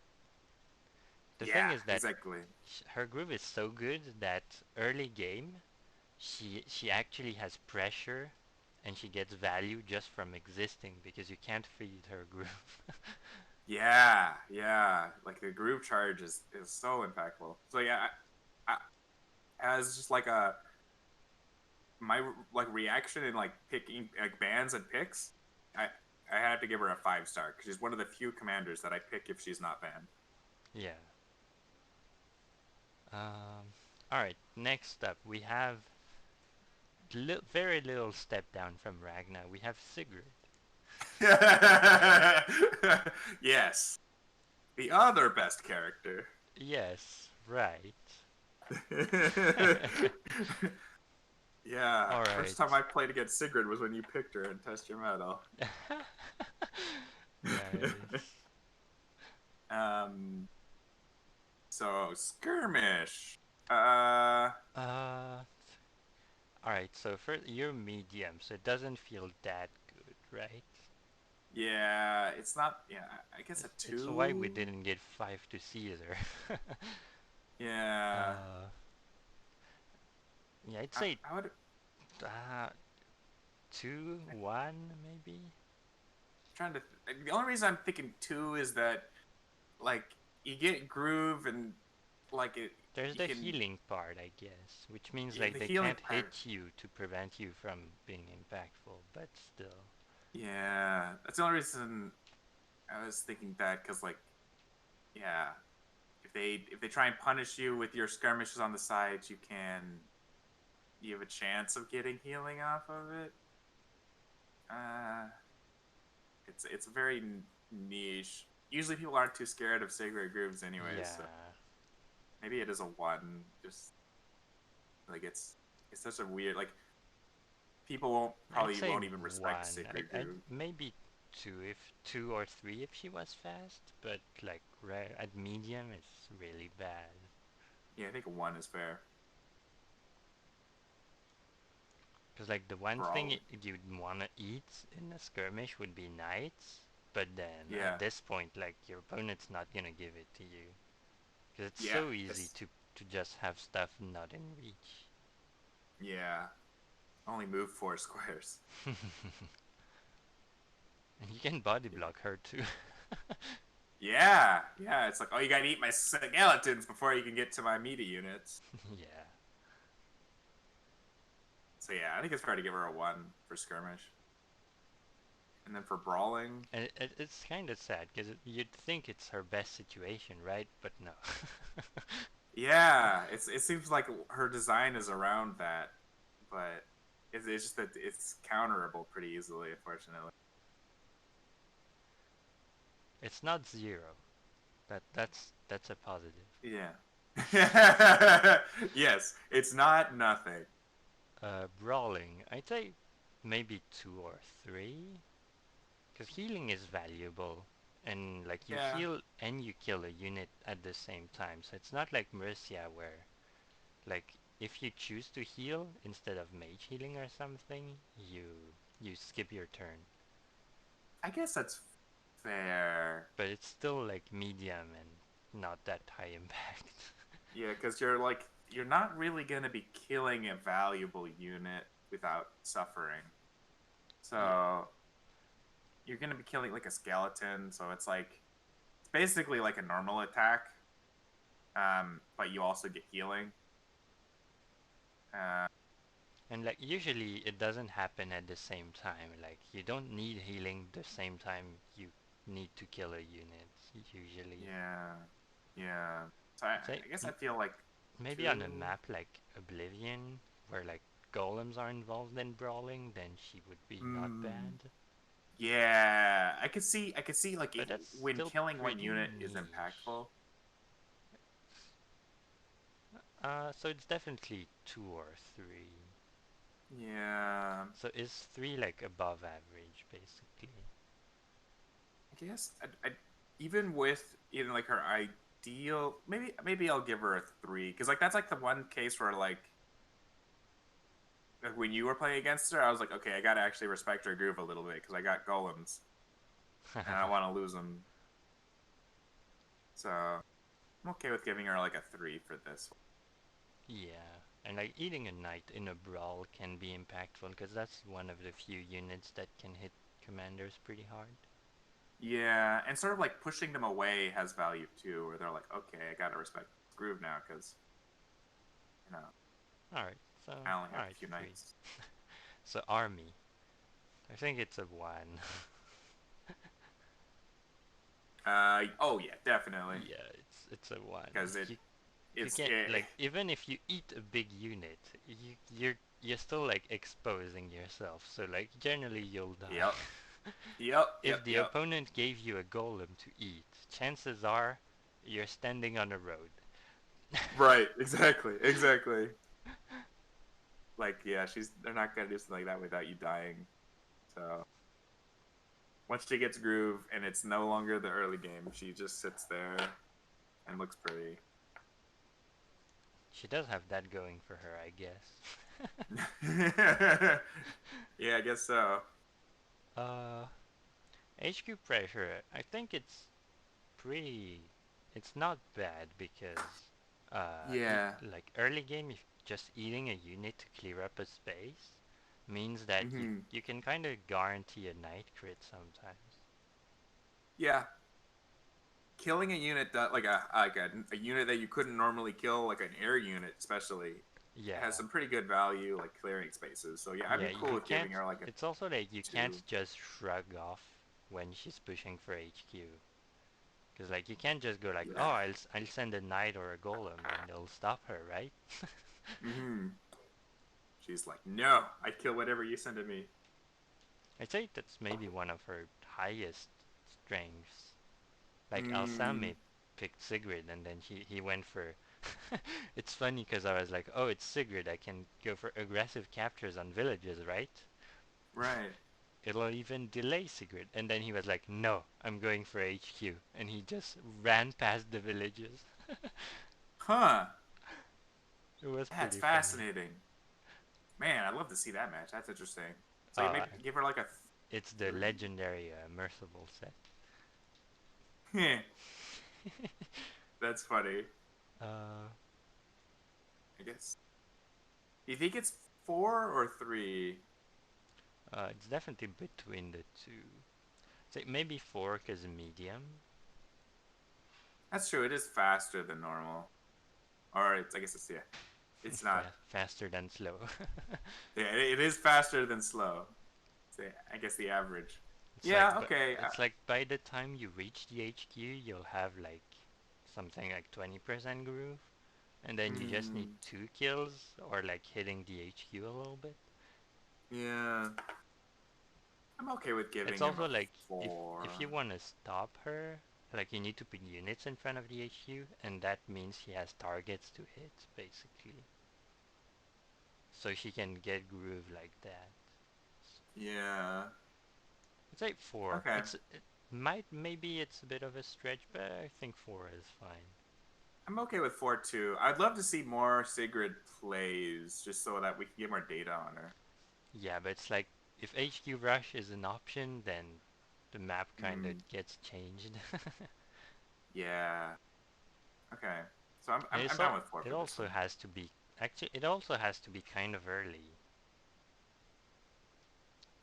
The thing yeah, is that exactly. her groove is so good that early game, she actually has pressure, and she gets value just from existing because you can't feed her groove. Yeah, yeah. Like the groove charge is so impactful. So yeah, as just like a my like reaction in like picking like bans and picks, I I had to give her a 5 star because she's one of the few commanders that I pick if she's not banned. Yeah. Um. All right. Next up, we have very little step down from Ragna. We have Sigrid. Yes, the other best character. Yes. Right. Yeah, All first right. time I played against Sigrid was when you picked her and test your metal. Nice. um, so skirmish. Uh, Uh. All right. So for you're medium, so it doesn't feel that good, right? yeah, it's not. Yeah, I guess a It's why we 2. didn't get 5 to Caesar. Yeah, uh. Yeah. I'd I, say I would. uh 2, I'm 1 maybe. trying to. The only reason I'm thinking 2 is that like you get groove and like it, There's you the can. healing part, I guess, which means Yeah, like the they healing can't part. hit you to prevent you from being impactful, but still. Yeah, that's the only reason I was thinking that because like yeah, if they try and punish you with your skirmishes on the sides, you have a chance of getting healing off of it. Uh, it's very niche. Usually people aren't too scared of sacred grooves anyways, so Yeah, maybe it is a 1. Just like it's such a weird like people won't I'd probably say won't even respect 1. sacred I'd groove. maybe 2 if 2 or 3 if she was fast, but like at medium it's really bad. Yeah, I think a 1 is fair Cause like the one for thing all. you'd wanna eat in a skirmish would be knights, but then Yeah, at this point like your opponent's not gonna give it to you. Cause it's yeah, so easy it's to just have stuff not in reach. yeah. Only move 4 squares. And you can body Yeah. block her too. Yeah, yeah. It's like, oh, you gotta eat my skeletons before you can get to my meaty units. Yeah. So yeah, I think it's fair to give her a 1 for skirmish. And then for brawling, And it's kind of sad because you'd think it's her best situation, right? But no. yeah, it seems like her design is around that, but it's just that it's counterable pretty easily, unfortunately. It's not zero. That's a positive. Yeah. Yes, it's not nothing. Brawling, I'd say maybe two or three, because healing is valuable, and like you Yeah, heal and you kill a unit at the same time. So it's not like Mercia where like if you choose to heal instead of mage healing or something, you skip your turn. I guess that's fair. But it's still like medium and not that high impact. Yeah, because you're not really gonna be killing a valuable unit without suffering. Yeah. So you're gonna be killing like a skeleton, so it's basically like a normal attack, but you also get healing. Uh, And like usually it doesn't happen at the same time. Like you don't need healing the same time you need to kill a unit usually. yeah, yeah. So Say I guess I feel like maybe on a two. map like Oblivion where like golems are involved in brawling, then she would be not Mm, bad. yeah, I could see like if But that's when still killing one pretty unit is niche. impactful. So it's definitely two or three. Yeah, So is three like above average basically? I guess I even with like her ideal, maybe I'll give her a three because like that's like the one case where like when you were playing against her, I was like, okay, I gotta actually respect her groove a little bit because I got golems and I want to lose them. So I'm okay with giving her like a three for this one. Yeah, and like eating a knight in a brawl can be impactful because that's one of the few units that can hit commanders pretty hard. Yeah, and sort of like pushing them away has value too, where they're like, okay, I gotta respect this groove now because you know Alright, so I only have a alright, few three. knights. So army, I think it's a one. Oh yeah, definitely Yeah, it's a one. because You it's can't like even if you eat a big unit, you're still like exposing yourself. So like generally you'll die. yep, yep, yep, If the yep. opponent gave you a golem to eat, chances are you're standing on a road. Right, exactly, exactly. Like yeah, they're not gonna do something like that without you dying. So once she gets groove and it's no longer the early game, she just sits there and looks pretty. She does have that going for her, I guess. Yeah, I guess so. uh, HQ pressure, I think pretty. It's not bad because, Yeah. like early game, if just eating a unit to clear up a space means that Hmm. you can kind of guarantee a night crit sometimes. Yeah. Killing a unit that like a unit that you couldn't normally kill, like an air unit especially, has Yeah, some pretty good value, like clearing spaces. So yeah, I'd yeah, be cool you with giving can't. her like a It's also like you can't two. just shrug off when she's pushing for HQ. Because like you can't just go like, oh, Yeah. I'll send a knight or a golem and they'll stop her, right? Hmm. She's like, no, I kill whatever you send to me. I'd say that's maybe one of her highest strengths. Like Hmm. Alsame picked Sigrid and then he went for. It's funny because I was like, oh, it's Sigrid. I can go for aggressive captures on villages, right? Right. It'll even delay Sigrid. And then he was like, no, I'm going for HQ. And he just ran past the villages. Huh. It was That's pretty funny. fascinating. Man, I'd love to see that match. That's interesting. So you Uh, maybe give her like a it's the three. legendary Merciful set. That's funny. Uh, I guess. Do you think it's four or three? it's definitely between the two. So maybe four because medium. That's true. It is faster than normal. Or I guess it's yeah. It's not. Faster than slow. Yeah, it is faster than slow. So I guess the average. It's like, Yeah, but okay. it's like by the time you reach the HQ, you'll have like something like 20% groove, and then you just need Mm, 2 kills or like hitting the HQ a little bit. yeah, I'm okay with It's giving him a also like if you 4. want to stop her, like you need to put units in front of the HQ, and that means he has targets to hit basically, so she can get groove like that. Yeah. It's like 4. Okay. It might maybe it's a bit of a stretch, but I think 4 is fine. I'm okay with 4 too. I'd love to see more Sigrid plays just so that we can get more data on her. Yeah, but it's like if HQ rush is an option, then the map kind of Mm, gets changed. yeah. Okay. So I'm, And I'm, I'm down with 4 it for this also one. has to be actually it also has to be kind of early.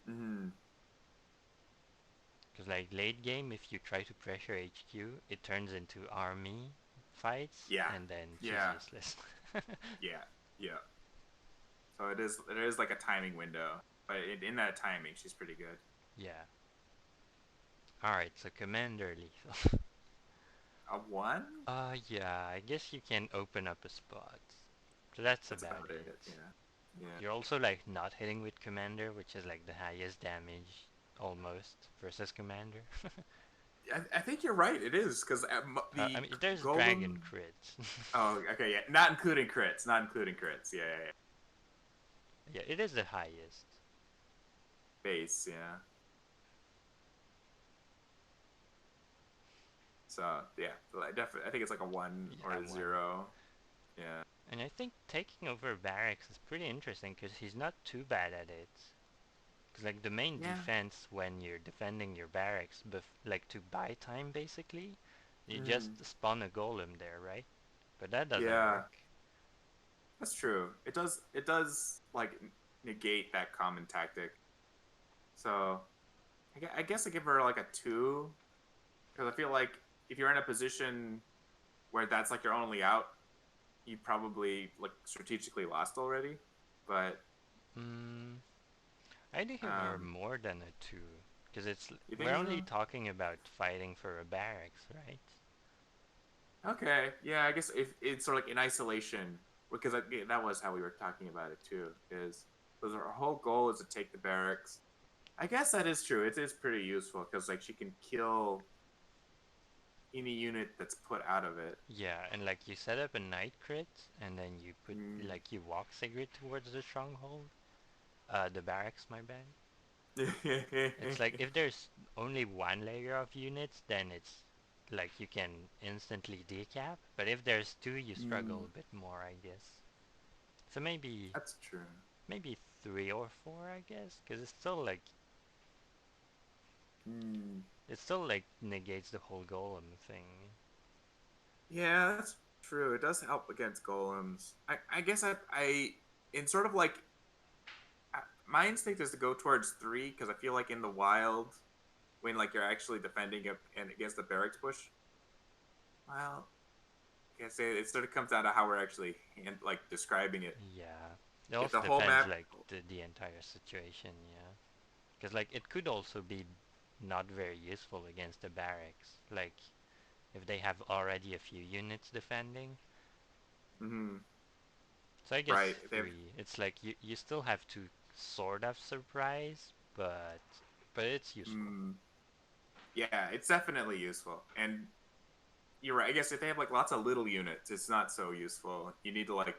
Mm, Because like late game, if you try to pressure HQ, it turns into army fights, yeah. and then she's Yeah. useless. Yeah. Yeah. So it is like a timing window, but in that timing, she's pretty good. Yeah. Alright, so commander lethal. A 1? Yeah, I guess you can open up a spot. So that's That's about about it. it. Yeah. Yeah. You're also like not hitting with commander, which is like the highest damage almost versus commander. I think you're right. It is because I the mean, there's dragon golem. crits. Oh, okay, yeah, not including crits, not including crits. Yeah, yeah, yeah. Yeah, it is the highest. Base, yeah. So yeah, definitely. I think it's like a 1 or Yeah, a one. 0. Yeah. And I think taking over barracks is pretty interesting because he's not too bad at it. Because like the main Yeah. defense when you're defending your barracks, like to buy time basically, you Mm, just spawn a golem there, right? But that doesn't yeah, work. that's true. It does. It does like negate that common tactic. So I guess I give her like a 2 because I feel like if you're in a position where that's like your only out, you probably like strategically lost already. But Mm, I'd give her um, more than a 2. Because you think we're so? only talking about fighting for a barracks, right? Okay, yeah, I guess if it's sort of like in isolation, because that was how we were talking about it too. Is because our whole goal is to take the barracks. I guess that is true. It is pretty useful because like she can kill any unit that's put out of it. Yeah, and like you set up a night crit, and then you put Mm. like you walk Sigrid towards the stronghold. The barracks, my bad. It's like if there's only one layer of units, then it's like you can instantly decap. But if there's two, you struggle Mm, a bit more, I guess. So that's true. maybe 3 or 4, I guess, because Mm. it still like negates the whole golem thing. Yeah, that's true. It does help against golems. I guess I in sort of like my instinct is to go towards 3 because I feel like in the wild when like you're actually defending it and against the barracks push. Well, I guess it sort of comes down to how we're actually like describing it. Yeah, it If also the whole depends map, like the entire situation. Yeah, because like it could also be not very useful against the barracks. Like if they have already a few units defending. mm-hmm, So I guess right? If they have, 3. It's like you still have to sort of surprise, but it's useful. mm, yeah, it's definitely useful. And you're right. I guess if they have like lots of little units, it's not so useful. You need to like,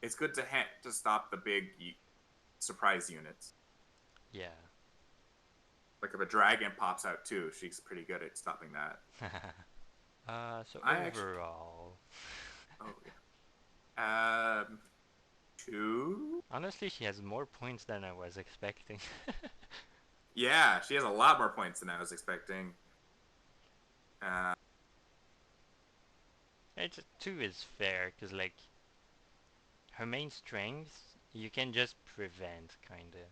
it's good to stop the big surprise units. Yeah. Like if a dragon pops out too, she's pretty good at stopping that. So I actually, overall, oh yeah, 2. honestly, she has more points than I was expecting. Yeah, she has a lot more points than I was expecting. Uh, It's 2 is fair because like her main strengths you can just prevent kinda.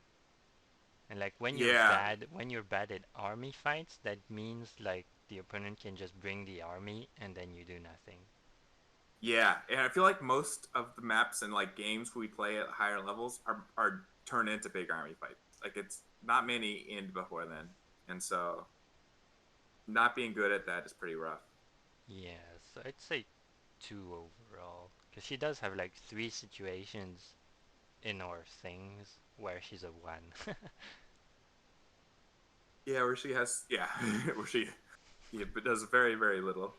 And like yeah, when you're bad at army fights, that means like the opponent can just bring the army and then you do nothing. yeah, and I feel like most of the maps and like games we play at higher levels are turned into big army fights. Like it's not many in before then. and so not being good at that is pretty rough. Yeah, so I'd say two overall. Because she does have like three situations in our things where she's a one. Yeah, where she has, yeah, where she, yeah, but does very, very little.